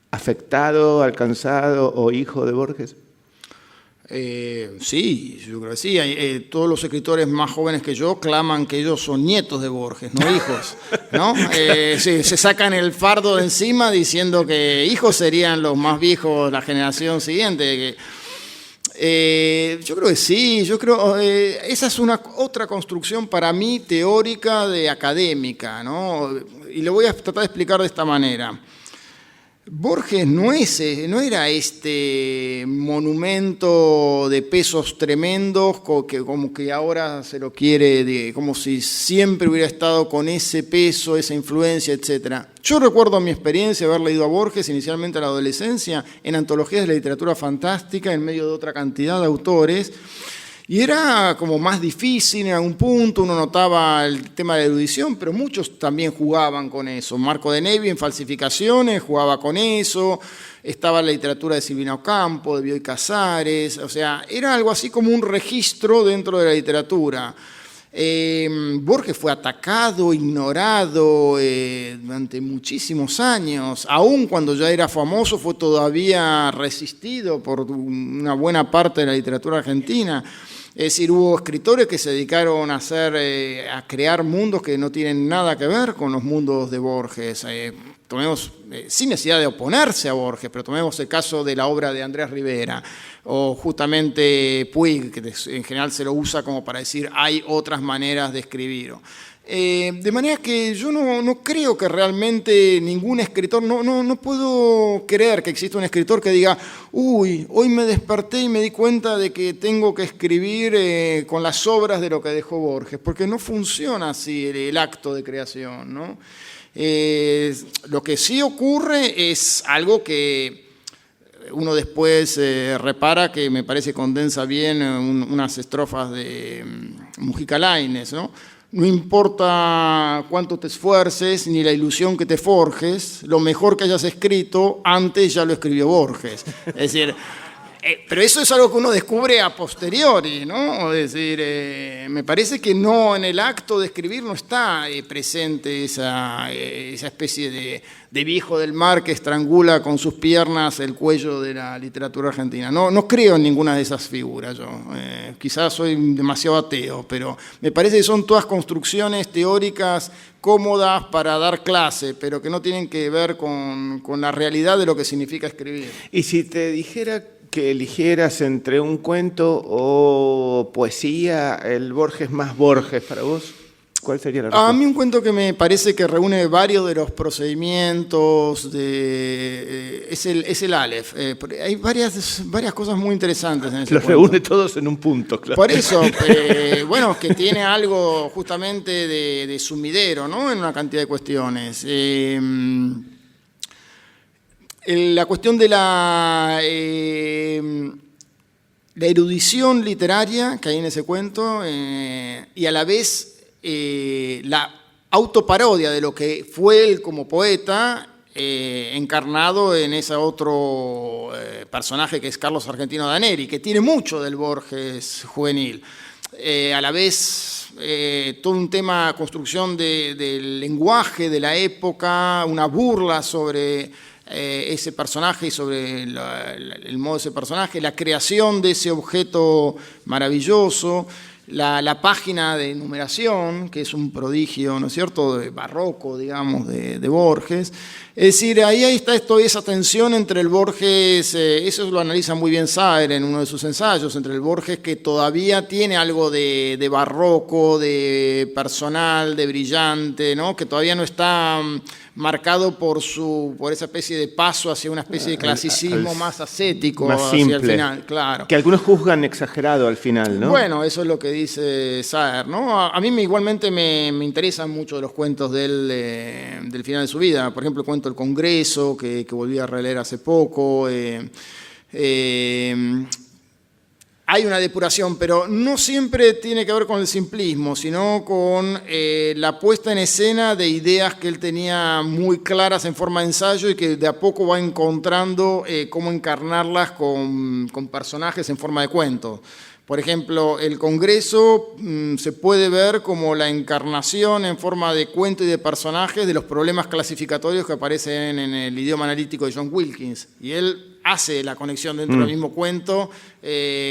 afectado, alcanzado o hijo de Borges? Sí, yo creo que sí. Todos los escritores más jóvenes que yo claman que ellos son nietos de Borges, no hijos, ¿no? Se sacan el fardo de encima diciendo que hijos serían los más viejos, la generación siguiente. Yo creo que sí, esa es otra construcción para mí teórica de académica, ¿no? Y lo voy a tratar de explicar de esta manera. Borges no era este monumento de pesos tremendos como que ahora se lo quiere, como si siempre hubiera estado con ese peso, esa influencia, etc. Yo recuerdo mi experiencia de haber leído a Borges inicialmente en la adolescencia, en antologías de la literatura fantástica, en medio de otra cantidad de autores, y era como más difícil en algún punto, uno notaba el tema de la erudición, pero muchos también jugaban con eso. Marco de Nevi en Falsificaciones jugaba con eso, estaba la literatura de Silvina Ocampo, de Bioy Casares, o sea, era algo así como un registro dentro de la literatura. Borges fue atacado, ignorado durante muchísimos años, aun cuando ya era famoso fue todavía resistido por una buena parte de la literatura argentina. Es decir, hubo escritores que se dedicaron a crear mundos que no tienen nada que ver con los mundos de Borges. Tomemos, sin necesidad de oponerse a Borges, pero tomemos el caso de la obra de Andrés Rivera, o justamente Puig, que en general se lo usa como para decir hay otras maneras de escribir. De manera que yo no creo que realmente ningún escritor, no puedo creer que exista un escritor que diga, uy, hoy me desperté y me di cuenta de que tengo que escribir con las obras de lo que dejó Borges, porque no funciona así el acto de creación, ¿no? Lo que sí ocurre es algo que uno después repara, que me parece condensa bien unas estrofas de Mujica Lainez, ¿no? No importa cuánto te esfuerces ni la ilusión que te forjes, lo mejor que hayas escrito antes ya lo escribió Borges. Es decir, pero eso es algo que uno descubre a posteriori, ¿no? Es decir, me parece que no, en el acto de escribir no está presente esa especie de viejo del mar que estrangula con sus piernas el cuello de la literatura argentina. No creo en ninguna de esas figuras yo. Quizás soy demasiado ateo, pero me parece que son todas construcciones teóricas cómodas para dar clase, pero que no tienen que ver con la realidad de lo que significa escribir. Y si te dijera que eligieras entre un cuento o poesía, el Borges más Borges para vos, ¿cuál sería la respuesta? A mí un cuento que me parece que reúne varios de los procedimientos es el Aleph. Hay varias cosas muy interesantes en ese Los cuento. reúne todos en un punto, claro. Por eso, bueno, que tiene algo justamente de sumidero, ¿no? En una cantidad de cuestiones. La cuestión de la erudición literaria que hay en ese cuento y a la vez la autoparodia de lo que fue él como poeta encarnado en ese otro personaje que es Carlos Argentino Daneri, que tiene mucho del Borges juvenil. A la vez todo un tema, construcción del lenguaje de la época, una burla sobre ese personaje y sobre el modo de ese personaje, la creación de ese objeto maravilloso, la página de numeración, que es un prodigio, ¿no es cierto?, de barroco, digamos, de Borges. Es decir, ahí está esa tensión entre el Borges, eso lo analiza muy bien Saer en uno de sus ensayos, entre el Borges que todavía tiene algo de barroco, de personal, de brillante, ¿no?, que todavía no está marcado por esa especie de paso hacia una especie de clasicismo más ascético, más simple, hacia el final, claro. Que algunos juzgan exagerado al final, ¿no? Bueno, eso es lo que dice Saer, ¿no? A mí igualmente me interesan mucho los cuentos del final de su vida. Por ejemplo, el cuento El Congreso, que volví a releer hace poco. Hay una depuración, pero no siempre tiene que ver con el simplismo, sino con la puesta en escena de ideas que él tenía muy claras en forma de ensayo y que de a poco va encontrando cómo encarnarlas con personajes en forma de cuento. Por ejemplo, el Congreso se puede ver como la encarnación en forma de cuento y de personajes de los problemas clasificatorios que aparecen en el idioma analítico de John Wilkins. Y él hace la conexión dentro del mismo cuento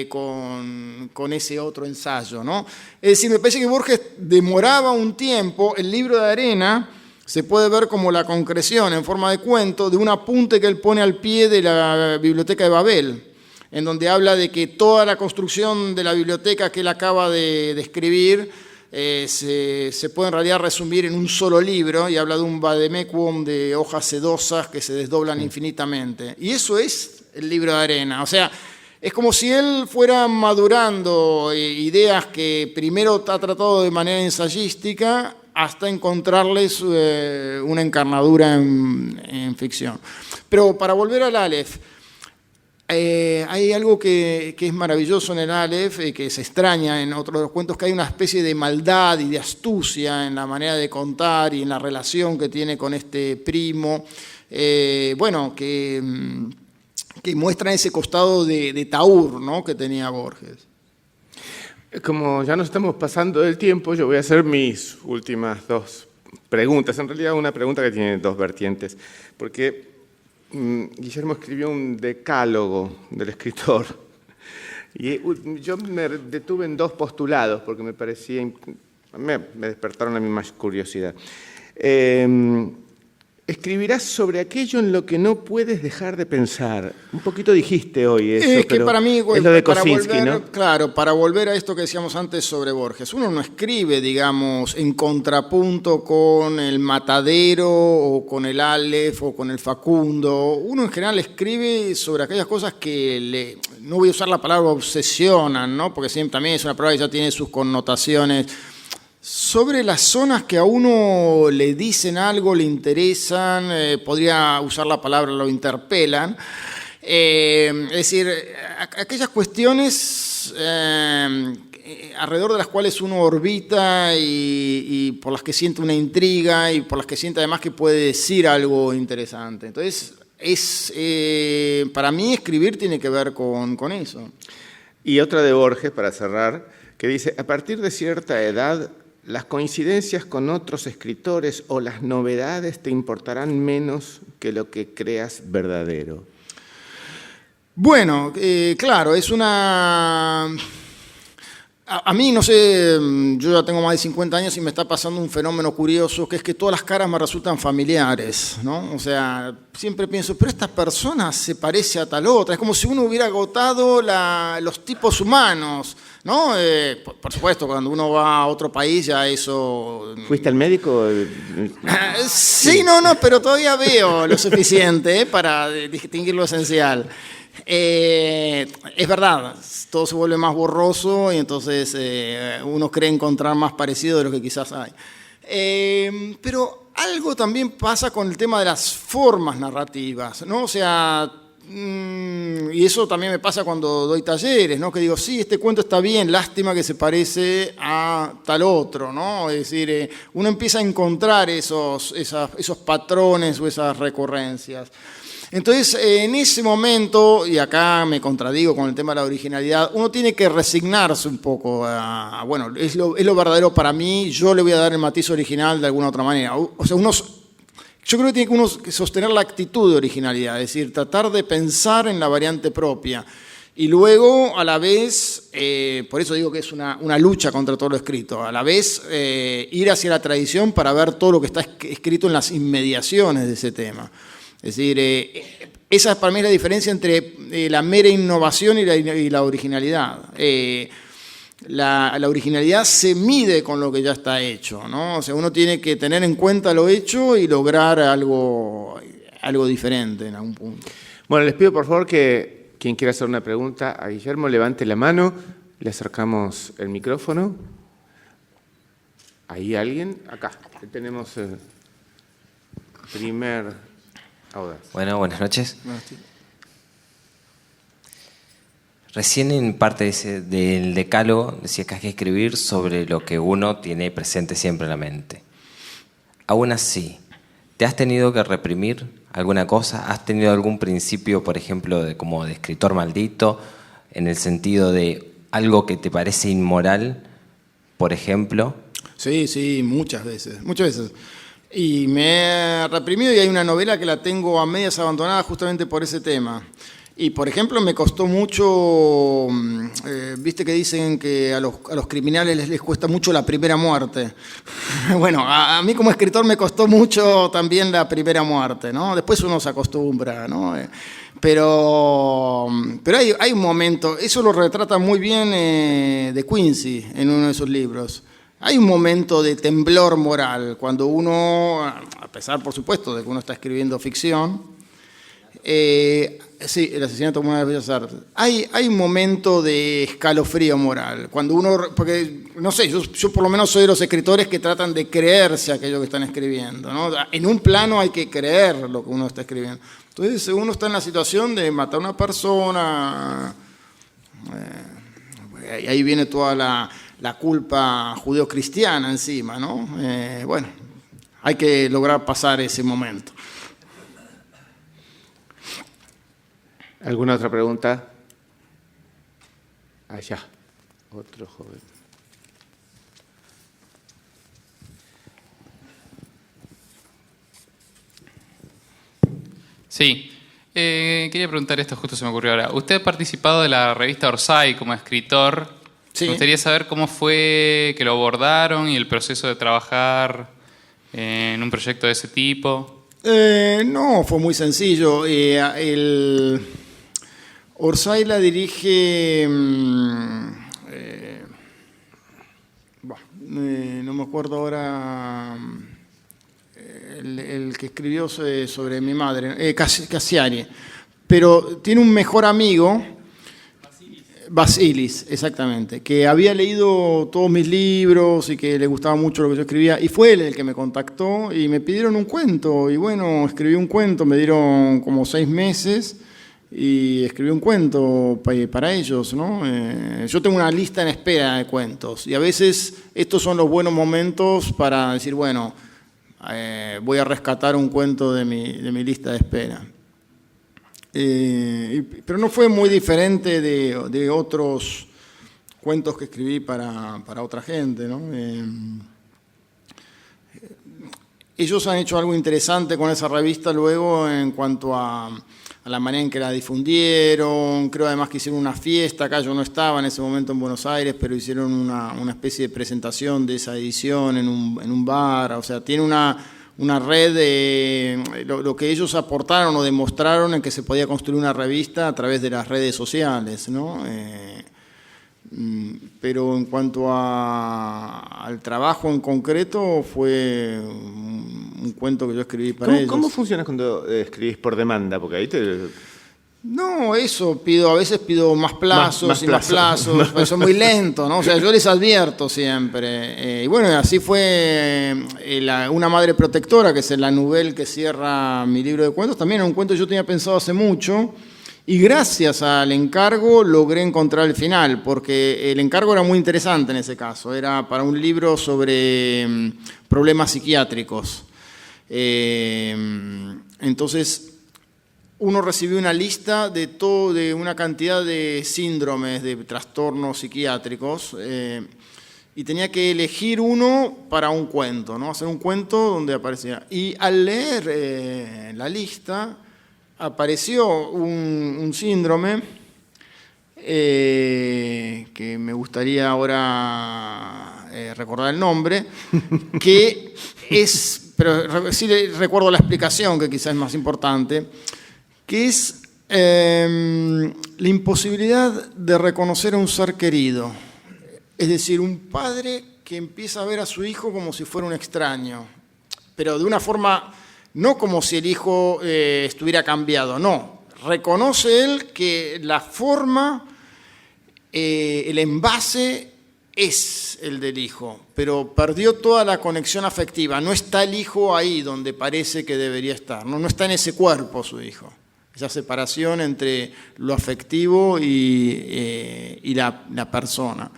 con ese otro ensayo, ¿no? Es decir, me parece que Borges demoraba un tiempo. El Libro de Arena se puede ver como la concreción en forma de cuento de un apunte que él pone al pie de la Biblioteca de Babel, en donde habla de que toda la construcción de la biblioteca que él acaba de escribir se puede en realidad resumir en un solo libro, y habla de un vademécum de hojas sedosas que se desdoblan infinitamente. Y eso es el Libro de Arena. O sea, es como si él fuera madurando ideas que primero ha tratado de manera ensayística hasta encontrarles una encarnadura en ficción. Pero para volver al Aleph, hay algo que es maravilloso en el Aleph, que se extraña en otros de los cuentos, que hay una especie de maldad y de astucia en la manera de contar y en la relación que tiene con este primo, bueno, que muestra ese costado de Taur, ¿no?, que tenía Borges. Como ya nos estamos pasando del tiempo, yo voy a hacer mis últimas dos preguntas. En realidad una pregunta que tiene dos vertientes, porque Guillermo escribió un decálogo del escritor y yo me detuve en dos postulados porque me parecía, me despertaron a mí más curiosidad. Escribirás sobre aquello en lo que no puedes dejar de pensar. Un poquito dijiste hoy eso, es que para mí, es lo de Kosinski, ¿no? Claro, para volver a esto que decíamos antes sobre Borges, uno no escribe, digamos, en contrapunto con el Matadero o con el Aleph o con el Facundo. Uno en general escribe sobre aquellas cosas que no voy a usar la palabra obsesionan, ¿no?, porque siempre también es una palabra que ya tiene sus connotaciones, sobre las zonas que a uno le dicen algo, le interesan, podría usar la palabra lo interpelan. Es decir, aquellas cuestiones alrededor de las cuales uno orbita y por las que siente una intriga y por las que siente además que puede decir algo interesante. Entonces, para mí escribir tiene que ver con eso. Y otra de Borges, para cerrar, que dice, a partir de cierta edad, las coincidencias con otros escritores o las novedades te importarán menos que lo que creas verdadero. Bueno, claro, es una... A mí, no sé, yo ya tengo más de 50 años y me está pasando un fenómeno curioso, que es que todas las caras me resultan familiares, ¿no? O sea, siempre pienso, pero esta persona se parece a tal otra. Es como si uno hubiera agotado los tipos humanos, ¿no? Por supuesto, cuando uno va a otro país ya eso... ¿Fuiste al médico? Sí, no, pero todavía veo lo suficiente para distinguir lo esencial. Es verdad, todo se vuelve más borroso y entonces uno cree encontrar más parecido de lo que quizás hay. Pero algo también pasa con el tema de las formas narrativas, ¿no? O sea, y eso también me pasa cuando doy talleres, ¿no? Que digo, sí, este cuento está bien, lástima que se parece a tal otro, ¿no? Es decir, uno empieza a encontrar esos patrones o esas recurrencias. Entonces, en ese momento, y acá me contradigo con el tema de la originalidad, uno tiene que resignarse un poco a, bueno, es lo verdadero para mí, yo le voy a dar el matiz original de alguna otra manera. O sea, yo creo que tiene que uno sostener la actitud de originalidad, es decir, tratar de pensar en la variante propia. Y luego, a la vez, por eso digo que es una lucha contra todo lo escrito, a la vez ir hacia la tradición para ver todo lo que está escrito en las inmediaciones de ese tema. Es decir, esa para mí es la diferencia entre la mera innovación y la originalidad. La originalidad se mide con lo que ya está hecho, ¿no? O sea, uno tiene que tener en cuenta lo hecho y lograr algo diferente en algún punto. Bueno, les pido por favor que quien quiera hacer una pregunta a Guillermo levante la mano, le acercamos el micrófono. ¿Hay alguien? Acá tenemos primer... Bueno, buenas noches. Recién en parte del decálogo decías que hay que escribir sobre lo que uno tiene presente siempre en la mente. Aún así, ¿te has tenido que reprimir alguna cosa? ¿Has tenido algún principio, por ejemplo, como de escritor maldito, en el sentido de algo que te parece inmoral, por ejemplo? Sí, muchas veces. Y me he reprimido y hay una novela que la tengo a medias abandonada justamente por ese tema. Y, por ejemplo, me costó mucho, viste que dicen que a los criminales les cuesta mucho la primera muerte. Bueno, a mí como escritor me costó mucho también la primera muerte, ¿no? Después uno se acostumbra, ¿no? Pero hay un momento, eso lo retrata muy bien De Quincey en uno de sus libros. Hay un momento de temblor moral cuando uno, a pesar por supuesto de que uno está escribiendo ficción, sí, el asesinato de una de las Bellas Artes, hay un momento de escalofrío moral, cuando uno, porque no sé, yo por lo menos soy de los escritores que tratan de creerse aquello que están escribiendo, ¿no? En un plano hay que creer lo que uno está escribiendo. Entonces uno está en la situación de matar a una persona, y ahí viene toda la culpa judeo-cristiana encima, ¿no? Bueno, hay que lograr pasar ese momento. ¿Alguna otra pregunta? Allá, otro joven. Sí, quería preguntar esto, justo se me ocurrió ahora. Usted ha participado de la revista Orsay como escritor. Sí. Me gustaría saber cómo fue que lo abordaron y el proceso de trabajar en un proyecto de ese tipo. No, fue muy sencillo. Orsay la dirige, no me acuerdo ahora, el que escribió sobre mi madre, Cassiari, pero tiene un mejor amigo, Basilis, exactamente, que había leído todos mis libros y que le gustaba mucho lo que yo escribía, y fue él el que me contactó y me pidieron un cuento, y bueno, escribí un cuento, me dieron como 6 meses, y escribí un cuento para ellos, ¿no? Yo tengo una lista en espera de cuentos y a veces estos son los buenos momentos para decir, bueno, voy a rescatar un cuento de mi lista de espera. Pero no fue muy diferente de otros cuentos que escribí para otra gente, ¿no? Ellos han hecho algo interesante con esa revista luego en cuanto a la manera en que la difundieron. Creo además que hicieron una fiesta, acá yo no estaba en ese momento en Buenos Aires, pero hicieron una especie de presentación de esa edición en un bar. O sea, tiene una red de lo que ellos aportaron o demostraron en que se podía construir una revista a través de las redes sociales, ¿no? Pero en cuanto al trabajo en concreto, fue un cuento que yo escribí para ellos. ¿Cómo funciona cuando escribís por demanda? Porque ahí No, eso a veces pido más plazos más plazos, pero eso es muy lento, ¿no? O sea, yo les advierto siempre. Y bueno, así fue Una madre protectora, que es la novela que cierra mi libro de cuentos. También era un cuento que yo tenía pensado hace mucho. Y gracias al encargo logré encontrar el final, porque el encargo era muy interesante en ese caso. Era para un libro sobre problemas psiquiátricos. Entonces, uno recibió una lista de una cantidad de síndromes, de trastornos psiquiátricos, y tenía que elegir uno para un cuento, ¿no? Hacer un cuento donde aparecía. Y al leer la lista, apareció un síndrome que me gustaría ahora recordar el nombre, que es, pero sí recuerdo la explicación, que quizás es más importante, que es la imposibilidad de reconocer a un ser querido. Es decir, un padre que empieza a ver a su hijo como si fuera un extraño, pero de una forma, no como si el hijo estuviera cambiado, no. Reconoce él que la forma, el envase es el del hijo, pero perdió toda la conexión afectiva. No está el hijo ahí donde parece que debería estar, no está en ese cuerpo su hijo. Esa separación entre lo afectivo y la persona.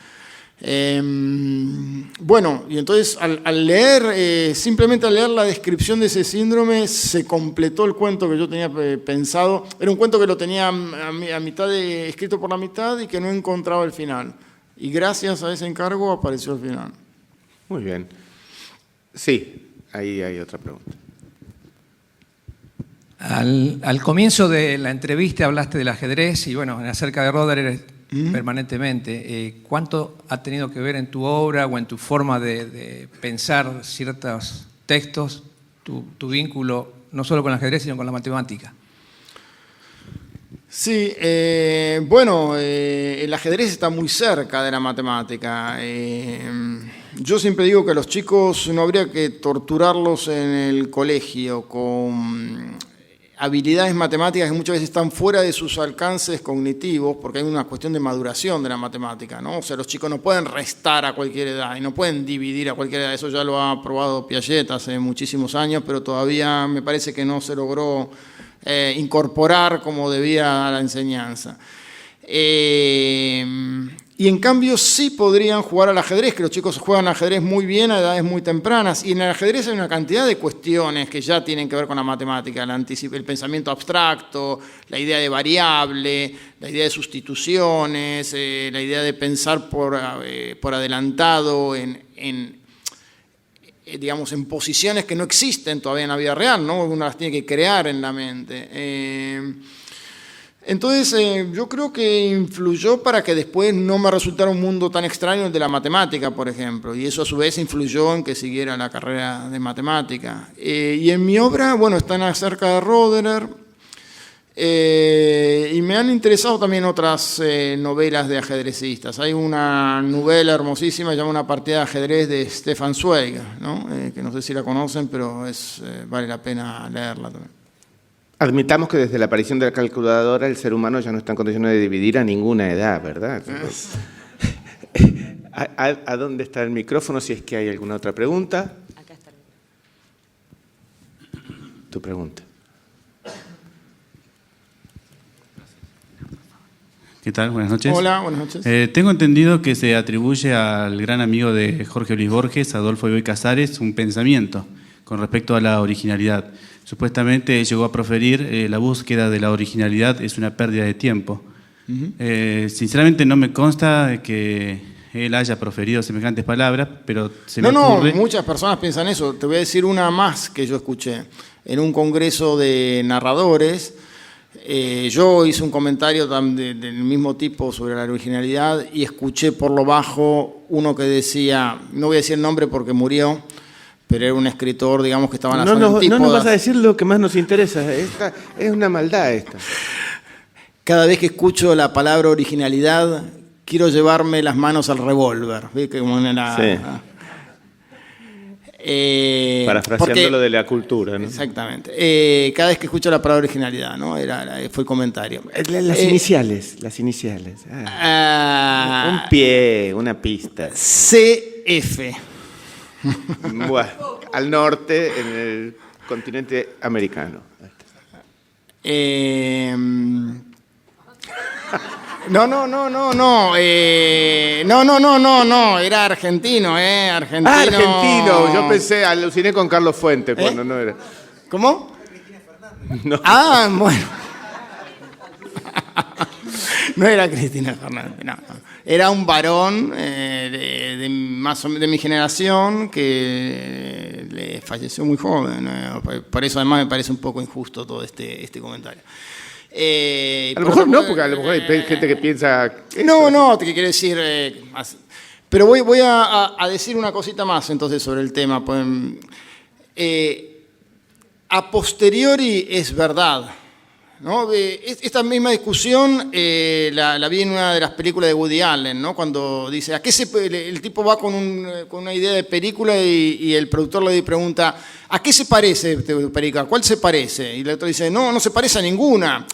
Bueno, y entonces al leer, simplemente al leer la descripción de ese síndrome, se completó el cuento que yo tenía pensado. Era un cuento que lo tenía a mitad escrito por la mitad y que no encontraba el final. Y gracias a ese encargo apareció el final. Muy bien. Sí, ahí hay otra pregunta. Al comienzo de la entrevista hablaste del ajedrez y bueno, acerca de Roder permanentemente. ¿Cuánto ha tenido que ver en tu obra o en tu forma de pensar ciertos textos, tu vínculo no solo con el ajedrez, sino con la matemática? Sí, bueno, el ajedrez está muy cerca de la matemática. Yo siempre digo que a los chicos no habría que torturarlos en el colegio con habilidades matemáticas que muchas veces están fuera de sus alcances cognitivos, porque hay una cuestión de maduración de la matemática, ¿no? O sea, los chicos no pueden restar a cualquier edad y no pueden dividir a cualquier edad. Eso ya lo ha probado Piaget hace muchísimos años, pero todavía me parece que no se logró incorporar como debía a la enseñanza. Y en cambio sí podrían jugar al ajedrez, que los chicos juegan ajedrez muy bien a edades muy tempranas, y en el ajedrez hay una cantidad de cuestiones que ya tienen que ver con la matemática, el pensamiento abstracto, la idea de variable, la idea de sustituciones, la idea de pensar por adelantado digamos, en posiciones que no existen todavía en la vida real, ¿no? Uno las tiene que crear en la mente. Entonces, yo creo que influyó para que después no me resultara un mundo tan extraño el de la matemática, por ejemplo, y eso a su vez influyó en que siguiera la carrera de matemática. Y en mi obra, bueno, están acerca de Roderer, y me han interesado también otras novelas de ajedrecistas. Hay una novela hermosísima, se llama Una partida de ajedrez, de Stefan Zweig, ¿no? Que no sé si la conocen, pero vale la pena leerla también. Admitamos que desde la aparición de la calculadora el ser humano ya no está en condiciones de dividir a ninguna edad, ¿verdad? ¿A dónde está el micrófono? Si es que hay alguna otra pregunta. Acá está. Tu pregunta. ¿Qué tal? Buenas noches. Hola, buenas noches. Tengo entendido que se atribuye al gran amigo de Jorge Luis Borges, Adolfo Bioy Casares, un pensamiento con respecto a la originalidad. Supuestamente llegó a proferir la búsqueda de la originalidad es una pérdida de tiempo. Sinceramente no me consta que él haya proferido semejantes palabras, pero se me ocurre... No, muchas personas piensan eso. Te voy a decir una más que yo escuché. En un congreso de narradores, yo hice un comentario del mismo tipo sobre la originalidad y escuché por lo bajo uno que decía, no voy a decir el nombre porque murió, pero era un escritor, digamos, que estaba en las No nos vas a decir lo que más nos interesa. Esta es una maldad esta. Cada vez que escucho la palabra originalidad, quiero llevarme las manos al revólver. ¿Viste? Como Sí. Parafraseando lo de la cultura, ¿no? Exactamente. Cada vez que escucho la palabra originalidad, ¿no? Fue el comentario. Las iniciales. Un pie, una pista. CF. Bueno, al norte, en el continente americano. No, era argentino, argentino. Ah, argentino. Yo aluciné con Carlos Fuentes cuando no era. ¿Cómo? No. Ah, bueno. No era Cristina Fernández, no. Era un varón más o menos de mi generación que le falleció muy joven. Por eso además me parece un poco injusto todo este comentario. A lo mejor no, porque a lo mejor hay gente que piensa... No, te quiero decir... pero voy a decir una cosita más entonces sobre el tema. Pues, a posteriori es verdad, ¿no? Esta misma discusión la vi en una de las películas de Woody Allen, ¿no? Cuando dice, el tipo va con una idea de película y el productor le pregunta, ¿a qué se parece tu película? ¿Cuál se parece? Y el otro dice, no se parece a ninguna.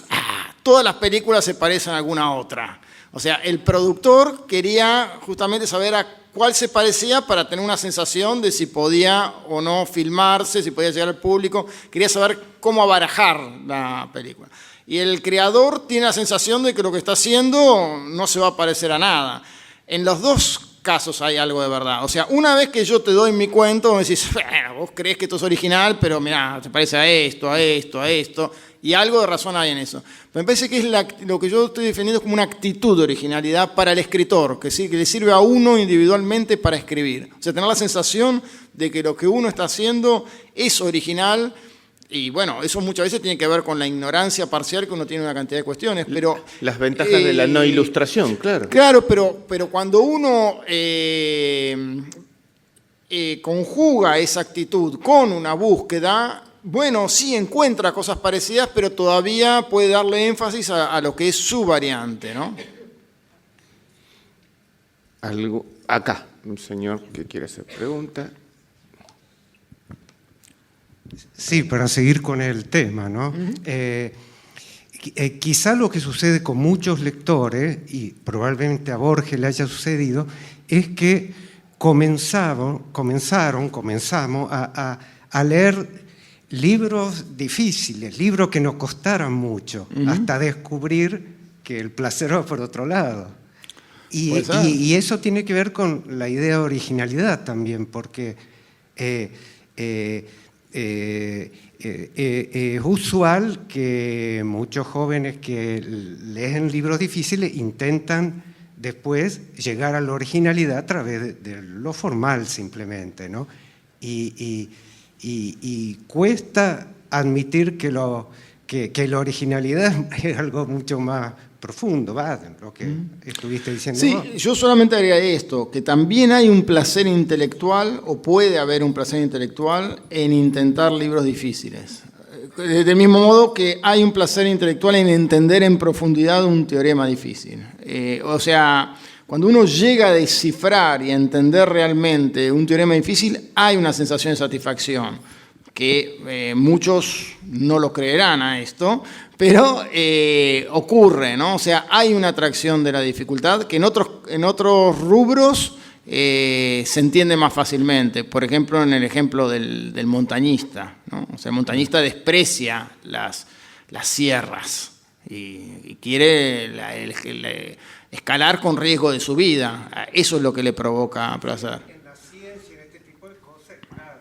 Todas las películas se parecen a alguna otra. O sea, el productor quería justamente saber a cuál se parecía para tener una sensación de si podía o no filmarse, si podía llegar al público. Quería saber cómo abarajar la película. Y el creador tiene la sensación de que lo que está haciendo no se va a parecer a nada. En los dos casos hay algo de verdad. O sea, una vez que yo te doy mi cuento, me decís, bueno, vos crees que esto es original, pero mirá, te parece a esto, a esto, a esto. Y algo de razón hay en eso. Pero me parece que es lo que yo estoy defendiendo es como una actitud de originalidad para el escritor, que le sirve a uno individualmente para escribir. O sea, tener la sensación de que lo que uno está haciendo es original. Y bueno, eso muchas veces tiene que ver con la ignorancia parcial que uno tiene en una cantidad de cuestiones. Pero las ventajas de la no ilustración, claro. Claro, pero cuando uno conjuga esa actitud con una búsqueda... Bueno, sí encuentra cosas parecidas, pero todavía puede darle énfasis a lo que es su variante, ¿no? Acá, un señor que quiere hacer pregunta. Sí, para seguir con el tema, ¿no? Quizá lo que sucede con muchos lectores, y probablemente a Borges le haya sucedido, es que comenzamos a leer libros difíciles, libros que nos costaran mucho, hasta descubrir que el placer va por otro lado. Y eso tiene que ver con la idea de originalidad también, porque es usual que muchos jóvenes que leen libros difíciles intentan después llegar a la originalidad a través de lo formal simplemente, ¿no? Y cuesta admitir que la originalidad es algo mucho más profundo, lo que estuviste diciendo. Sí, yo solamente agregaría esto, que también hay un placer intelectual, o puede haber un placer intelectual, en intentar libros difíciles. Del mismo modo que hay un placer intelectual en entender en profundidad un teorema difícil. O sea, cuando uno llega a descifrar y a entender realmente un teorema difícil, hay una sensación de satisfacción, que muchos no lo creerán a esto, pero ocurre, ¿no? O sea, hay una atracción de la dificultad que en otros rubros se entiende más fácilmente. Por ejemplo, en el ejemplo del montañista, ¿no? O sea, el montañista desprecia las sierras y quiere escalar con riesgo de su vida. Eso es lo que le provoca placer. En la ciencia, en este tipo de cosas, claro.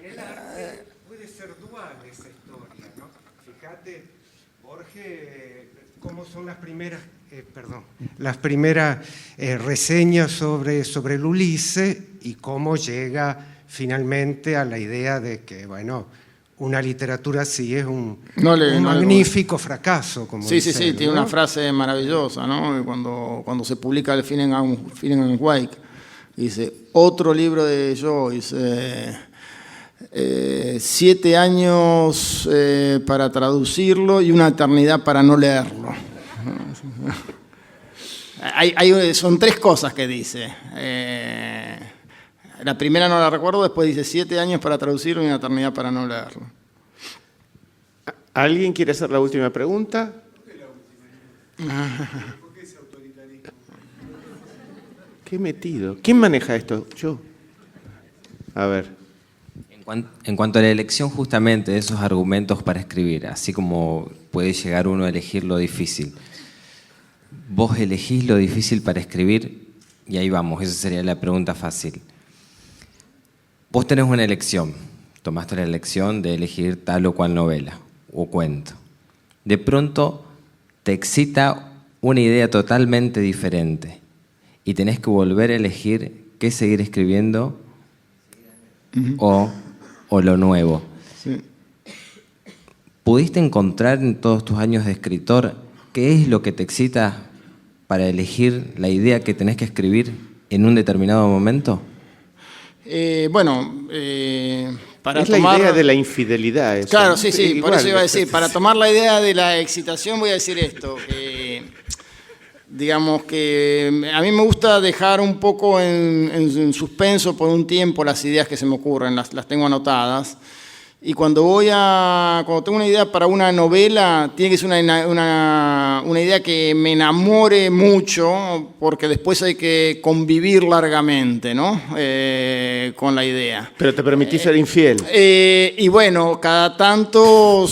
En el arte puede ser dual esa historia, ¿no? Fíjate, Borges, cómo son las primeras, reseñas sobre el Ulises y cómo llega finalmente a la idea de que, bueno, una literatura así es un magnífico fracaso. Como sí, dice sí, él, tiene ¿no? una frase maravillosa, ¿no? Cuando se publica el Finnegan Wake, dice, otro libro de Joyce, 7 años para traducirlo y una eternidad para no leerlo. Son 3 cosas que dice. La primera no la recuerdo, después dice 7 años para traducirlo y una eternidad para no leerlo. ¿Alguien quiere hacer la última pregunta? ¿Por qué la última? ¿Por qué ese autoritarismo? Qué metido. ¿Quién maneja esto? Yo. A ver. En cuanto a la elección justamente de esos argumentos para escribir, así como puede llegar uno a elegir lo difícil, vos elegís lo difícil para escribir y ahí vamos, esa sería la pregunta fácil. Vos tenés una elección, tomaste la elección de elegir tal o cual novela o cuento. De pronto te excita una idea totalmente diferente y tenés que volver a elegir qué seguir escribiendo o lo nuevo. Sí. ¿Pudiste encontrar en todos tus años de escritor qué es lo que te excita para elegir la idea que tenés que escribir en un determinado momento? Para es tomar... la idea de la infidelidad. Eso. Claro, sí, Igual, por eso iba a decir, para tomar la idea de la excitación voy a decir esto, digamos que a mí me gusta dejar un poco en suspenso por un tiempo las ideas que se me ocurren, las tengo anotadas. Y cuando tengo una idea para una novela, tiene que ser una idea que me enamore mucho, porque después hay que convivir largamente, ¿no? Con la idea. Pero te permitís ser infiel. Y bueno, cada tanto...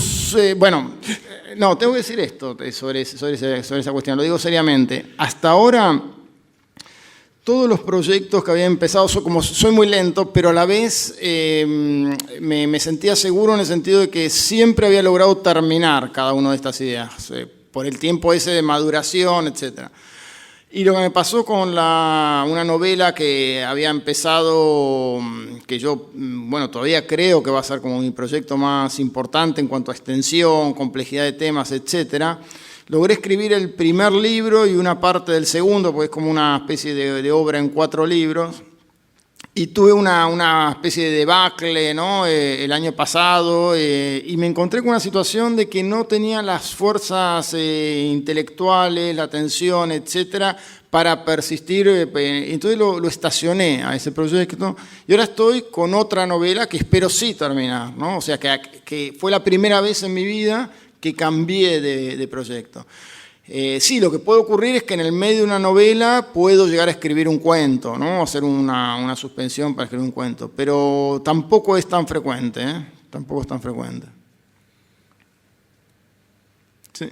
no, tengo que decir esto sobre esa cuestión, lo digo seriamente. Hasta ahora... Todos los proyectos que había empezado, soy muy lento, pero a la vez me sentía seguro en el sentido de que siempre había logrado terminar cada una de estas ideas, por el tiempo ese de maduración, etc. Y lo que me pasó con una novela que había empezado, que yo, todavía creo que va a ser como mi proyecto más importante en cuanto a extensión, complejidad de temas, etcétera. Logré escribir el primer libro y una parte del segundo, porque es como una especie de obra en 4 libros. Y tuve una especie de debacle, ¿no? El año pasado, y me encontré con una situación de que no tenía las fuerzas intelectuales, la atención, etcétera, para persistir. Entonces lo estacioné a ese proyecto y ahora estoy con otra novela que espero sí terminar, ¿no? O sea, que fue la primera vez en mi vida que cambié de proyecto. Sí, lo que puede ocurrir es que en el medio de una novela puedo llegar a escribir un cuento, ¿no? Hacer una suspensión para escribir un cuento, pero tampoco es tan frecuente, ¿eh? Tampoco es tan frecuente. Sí.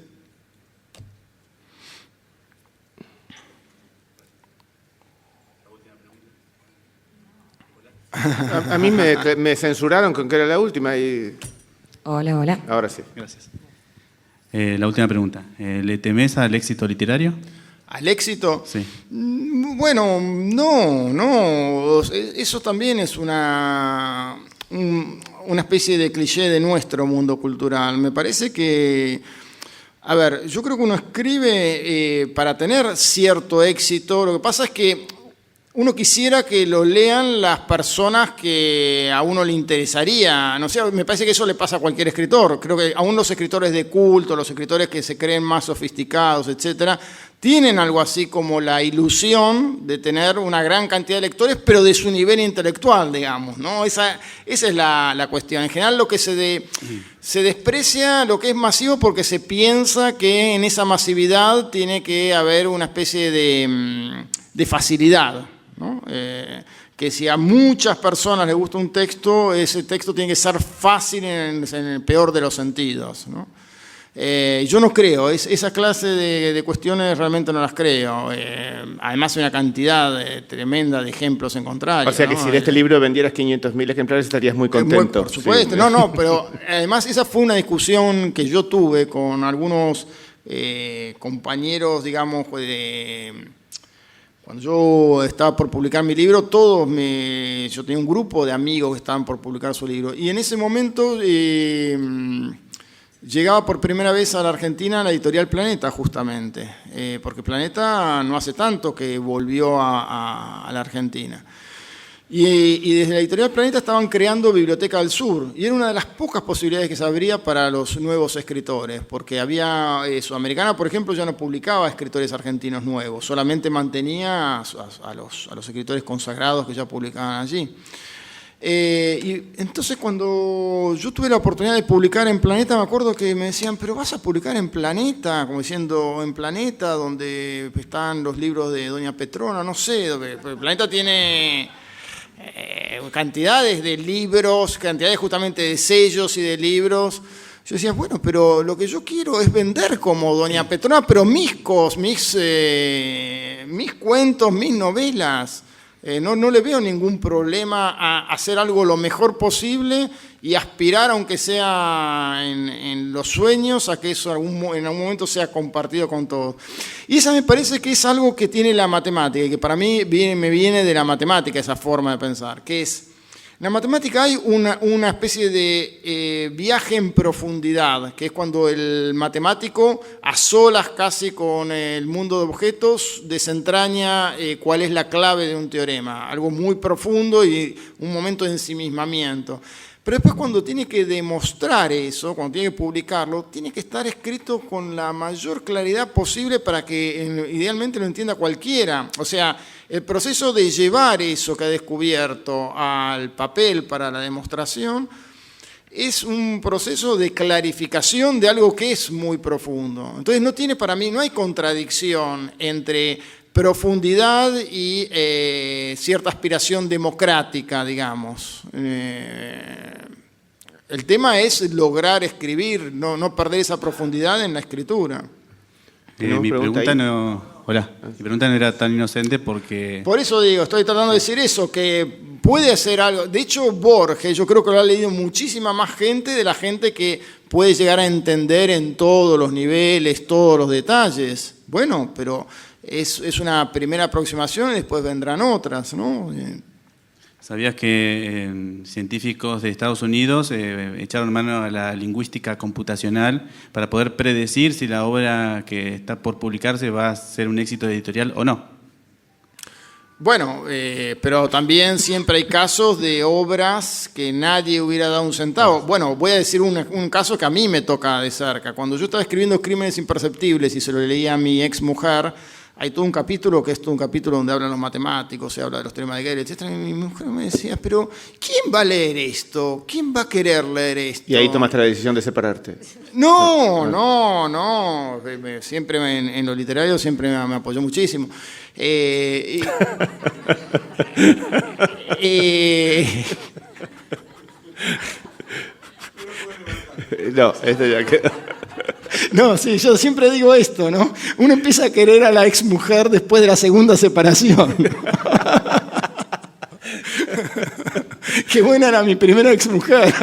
A mí me censuraron con que era la última y... Hola, hola. Ahora sí. Gracias. La última pregunta. ¿Le temes al éxito literario? ¿Al éxito? Sí. Bueno, no. Eso también es una especie de cliché de nuestro mundo cultural. Me parece que... A ver, yo creo que uno escribe para tener cierto éxito. Lo que pasa es que uno quisiera que lo lean las personas que a uno le interesaría. No sé, me parece que eso le pasa a cualquier escritor. Creo que aún los escritores de culto, los escritores que se creen más sofisticados, etcétera, tienen algo así como la ilusión de tener una gran cantidad de lectores, pero de su nivel intelectual, digamos, ¿no? Esa es la cuestión. En general, lo que se desprecia lo que es masivo porque se piensa que en esa masividad tiene que haber una especie de facilidad, ¿no? Que si a muchas personas les gusta un texto, ese texto tiene que ser fácil en el peor de los sentidos, ¿no? Yo no creo, esa clase de cuestiones realmente no las creo. Además hay una cantidad tremenda de ejemplos en contrario. O sea que ¿no? si de este libro vendieras 500.000 ejemplares estarías muy contento. Por supuesto, Sí. no, pero además esa fue una discusión que yo tuve con algunos compañeros, digamos, cuando yo estaba por publicar mi libro, yo tenía un grupo de amigos que estaban por publicar su libro. Y en ese momento llegaba por primera vez a la Argentina la editorial Planeta, justamente, porque Planeta no hace tanto que volvió a la Argentina. Y desde la editorial Planeta estaban creando Biblioteca del Sur, y era una de las pocas posibilidades que se abría para los nuevos escritores, porque había, Sudamericana, por ejemplo, ya no publicaba escritores argentinos nuevos, solamente mantenía a los escritores consagrados que ya publicaban allí. Y entonces cuando yo tuve la oportunidad de publicar en Planeta, me acuerdo que me decían, pero vas a publicar en Planeta, como diciendo, en Planeta, donde están los libros de Doña Petrona, no sé, Planeta tiene cantidades de libros, cantidades justamente de sellos y de libros. Yo decía, bueno, pero lo que yo quiero es vender como Doña Petrona, pero mis cuentos, mis novelas. No le veo ningún problema a hacer algo lo mejor posible y aspirar, aunque sea en los sueños, a que eso en algún momento sea compartido con todos. Y esa me parece que es algo que tiene la matemática, y que para mí me viene de la matemática esa forma de pensar, que es, en la matemática hay una especie de viaje en profundidad, que es cuando el matemático, a solas casi con el mundo de objetos, desentraña cuál es la clave de un teorema, algo muy profundo y un momento de ensimismamiento. Pero después cuando tiene que demostrar eso, cuando tiene que publicarlo, tiene que estar escrito con la mayor claridad posible para que idealmente lo entienda cualquiera. O sea, el proceso de llevar eso que ha descubierto al papel para la demostración es un proceso de clarificación de algo que es muy profundo. Entonces para mí no hay contradicción entre profundidad y cierta aspiración democrática, digamos. El tema es lograr escribir, no perder esa profundidad en la escritura. Mi pregunta no era tan inocente porque... Por eso digo, estoy tratando de decir eso, que puede hacer algo. De hecho, Borges, yo creo que lo ha leído muchísima más gente de la gente que puede llegar a entender en todos los niveles, todos los detalles. Bueno, pero es una primera aproximación y después vendrán otras, ¿no? ¿Sabías que científicos de Estados Unidos echaron mano a la lingüística computacional para poder predecir si la obra que está por publicarse va a ser un éxito editorial o no? Bueno, pero también siempre hay casos de obras que nadie hubiera dado un centavo. Bueno, voy a decir un caso que a mí me toca de cerca. Cuando yo estaba escribiendo Crímenes Imperceptibles y se lo leía a mi ex mujer, hay todo un capítulo que es todo un capítulo donde hablan los matemáticos, se habla de los teoremas de Gödel, etc. Y mi mujer me decía, pero ¿quién va a leer esto? ¿Quién va a querer leer esto? Y ahí tomaste la decisión de separarte. No. Siempre en lo literario siempre me apoyó muchísimo. No, esto ya quedó. No, sí, yo siempre digo esto, ¿no? Uno empieza a querer a la exmujer después de la segunda separación. Qué buena era mi primera exmujer.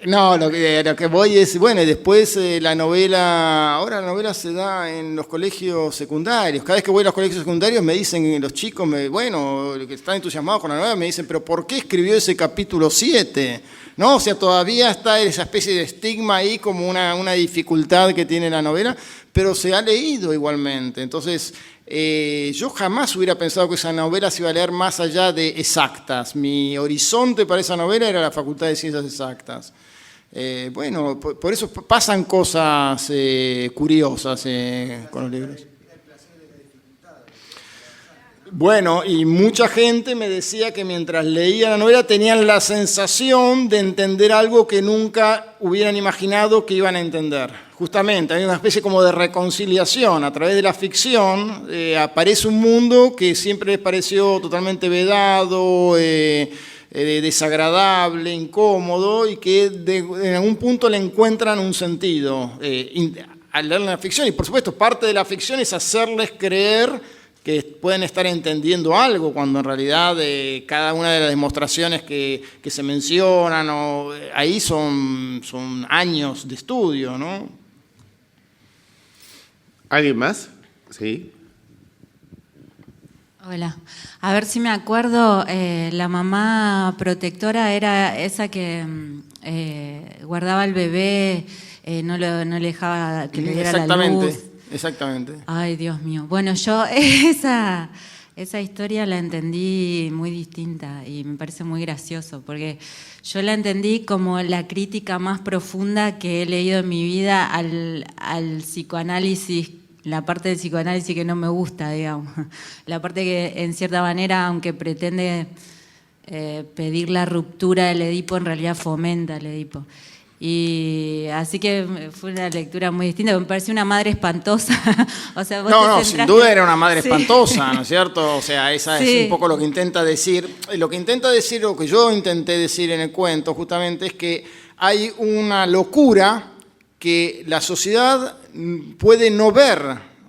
No, lo que voy es, bueno, y después ahora la novela se da en los colegios secundarios. Cada vez que voy a los colegios secundarios me dicen los chicos, que están entusiasmados con la novela, me dicen, pero ¿por qué escribió ese capítulo 7? ¿No? O sea, todavía está esa especie de estigma ahí como una dificultad que tiene la novela, pero se ha leído igualmente. Entonces, yo jamás hubiera pensado que esa novela se iba a leer más allá de exactas. Mi horizonte para esa novela era la Facultad de Ciencias Exactas. Bueno, por eso pasan cosas curiosas con los libros. Bueno, y mucha gente me decía que mientras leía la novela tenían la sensación de entender algo que nunca hubieran imaginado que iban a entender. Justamente, hay una especie como de reconciliación. A través de la ficción aparece un mundo que siempre les pareció totalmente vedado, desagradable, incómodo, y que en algún punto le encuentran un sentido al leer la ficción. Y por supuesto, parte de la ficción es hacerles creer que pueden estar entendiendo algo, cuando en realidad cada una de las demostraciones que se mencionan ahí son años de estudio, ¿no? ¿Alguien más? Sí. Hola. A ver si me acuerdo, la mamá protectora era esa que guardaba al bebé, no le dejaba que le diera la luz. Exactamente. Ay, Dios mío. Bueno, yo esa historia la entendí muy distinta y me parece muy gracioso, porque yo la entendí como la crítica más profunda que he leído en mi vida al psicoanálisis, la parte del psicoanálisis que no me gusta, digamos. La parte que, en cierta manera, aunque pretende pedir la ruptura del Edipo, en realidad fomenta el Edipo. Y así que fue una lectura muy distinta, me pareció una madre espantosa. O sea, sin duda era una madre espantosa, ¿no es cierto? O sea, esa es un poco lo que intenta decir. Lo que yo intenté decir en el cuento justamente es que hay una locura que la sociedad puede no ver.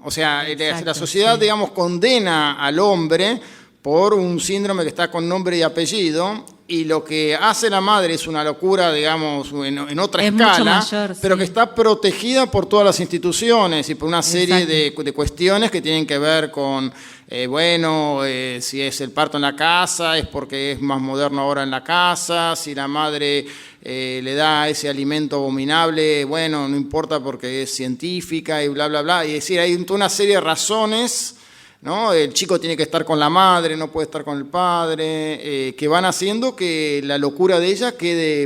O sea, exacto, la sociedad, digamos, condena al hombre por un síndrome que está con nombre y apellido, y lo que hace la madre es una locura, digamos, en otra escala, mayor, pero que está protegida por todas las instituciones y por una serie de cuestiones que tienen que ver con, si es el parto en la casa, es porque es más moderno ahora en la casa, si la madre le da ese alimento abominable, no importa porque es científica y bla, bla, bla. Y es decir, hay toda una serie de razones, ¿no? El chico tiene que estar con la madre, no puede estar con el padre, que van haciendo que la locura de ella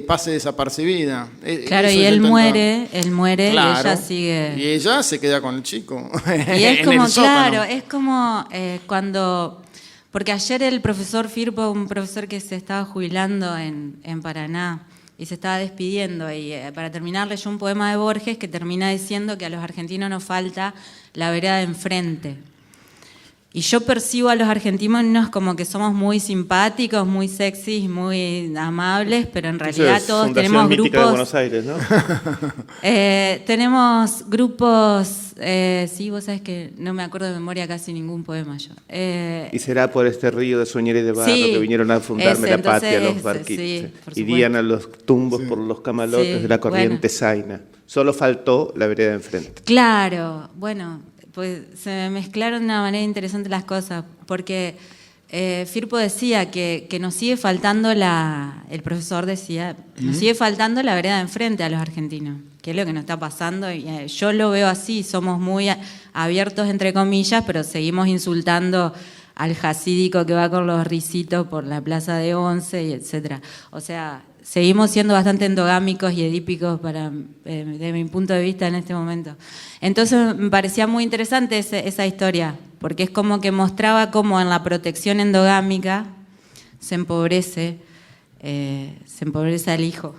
pase desapercibida. Claro, y él muere, claro, y ella sigue. Y ella se queda con el chico. Y es como, claro, es como cuando... Porque ayer el profesor Firpo, un profesor que se estaba jubilando en Paraná, y se estaba despidiendo, y para terminar leyó un poema de Borges que termina diciendo que a los argentinos nos falta la vereda de enfrente. Y yo percibo a los argentinos como que somos muy simpáticos, muy sexys, muy amables, pero en realidad todos tenemos grupos... de Buenos Aires, ¿no? Tenemos grupos... sí, vos sabés que no me acuerdo de memoria casi ningún poema yo. Y será por este río de Soñera y de Barro que vinieron a fundarme la patria, los barquitos. Irían a los tumbos por los camalotes de la corriente Zaina. Solo faltó la vereda de enfrente. Claro, bueno... Pues se mezclaron de una manera interesante las cosas, porque Firpo decía que nos sigue faltando el profesor decía, nos sigue faltando la vereda de enfrente a los argentinos, que es lo que nos está pasando, y yo lo veo así, somos muy abiertos entre comillas, pero seguimos insultando al jasídico que va con los risitos por la plaza de Once, y etcétera. O sea, seguimos siendo bastante endogámicos y edípicos de mi punto de vista en este momento. Entonces me parecía muy interesante esa historia, porque es como que mostraba cómo en la protección endogámica se empobrece al hijo.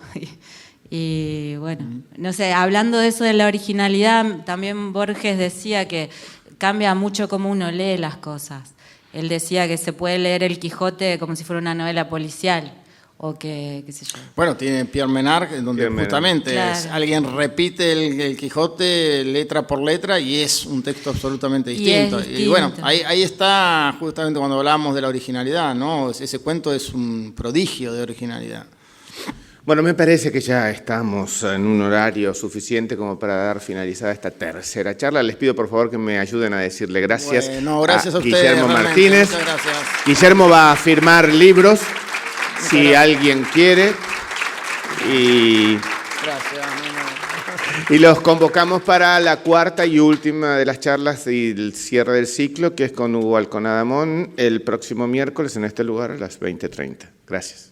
Y bueno, no sé, hablando de eso de la originalidad, también Borges decía que cambia mucho cómo uno lee las cosas. Él decía que se puede leer El Quijote como si fuera una novela policial. O qué sé yo. Bueno, tiene Pierre Menard, donde justamente alguien repite el Quijote letra por letra y es un texto absolutamente distinto. Y bueno, ahí está justamente cuando hablamos de la originalidad, ¿no? Ese cuento es un prodigio de originalidad. Bueno, me parece que ya estamos en un horario suficiente como para dar finalizada esta tercera charla. Les pido por favor que me ayuden a decirle gracias, gracias a ustedes, Guillermo Martínez. Muchas gracias. Guillermo va a firmar libros. Si alguien quiere, y los convocamos para la cuarta y última de las charlas y el cierre del ciclo, que es con Hugo Alconadamón, el próximo miércoles en este lugar a las 20:30. Gracias.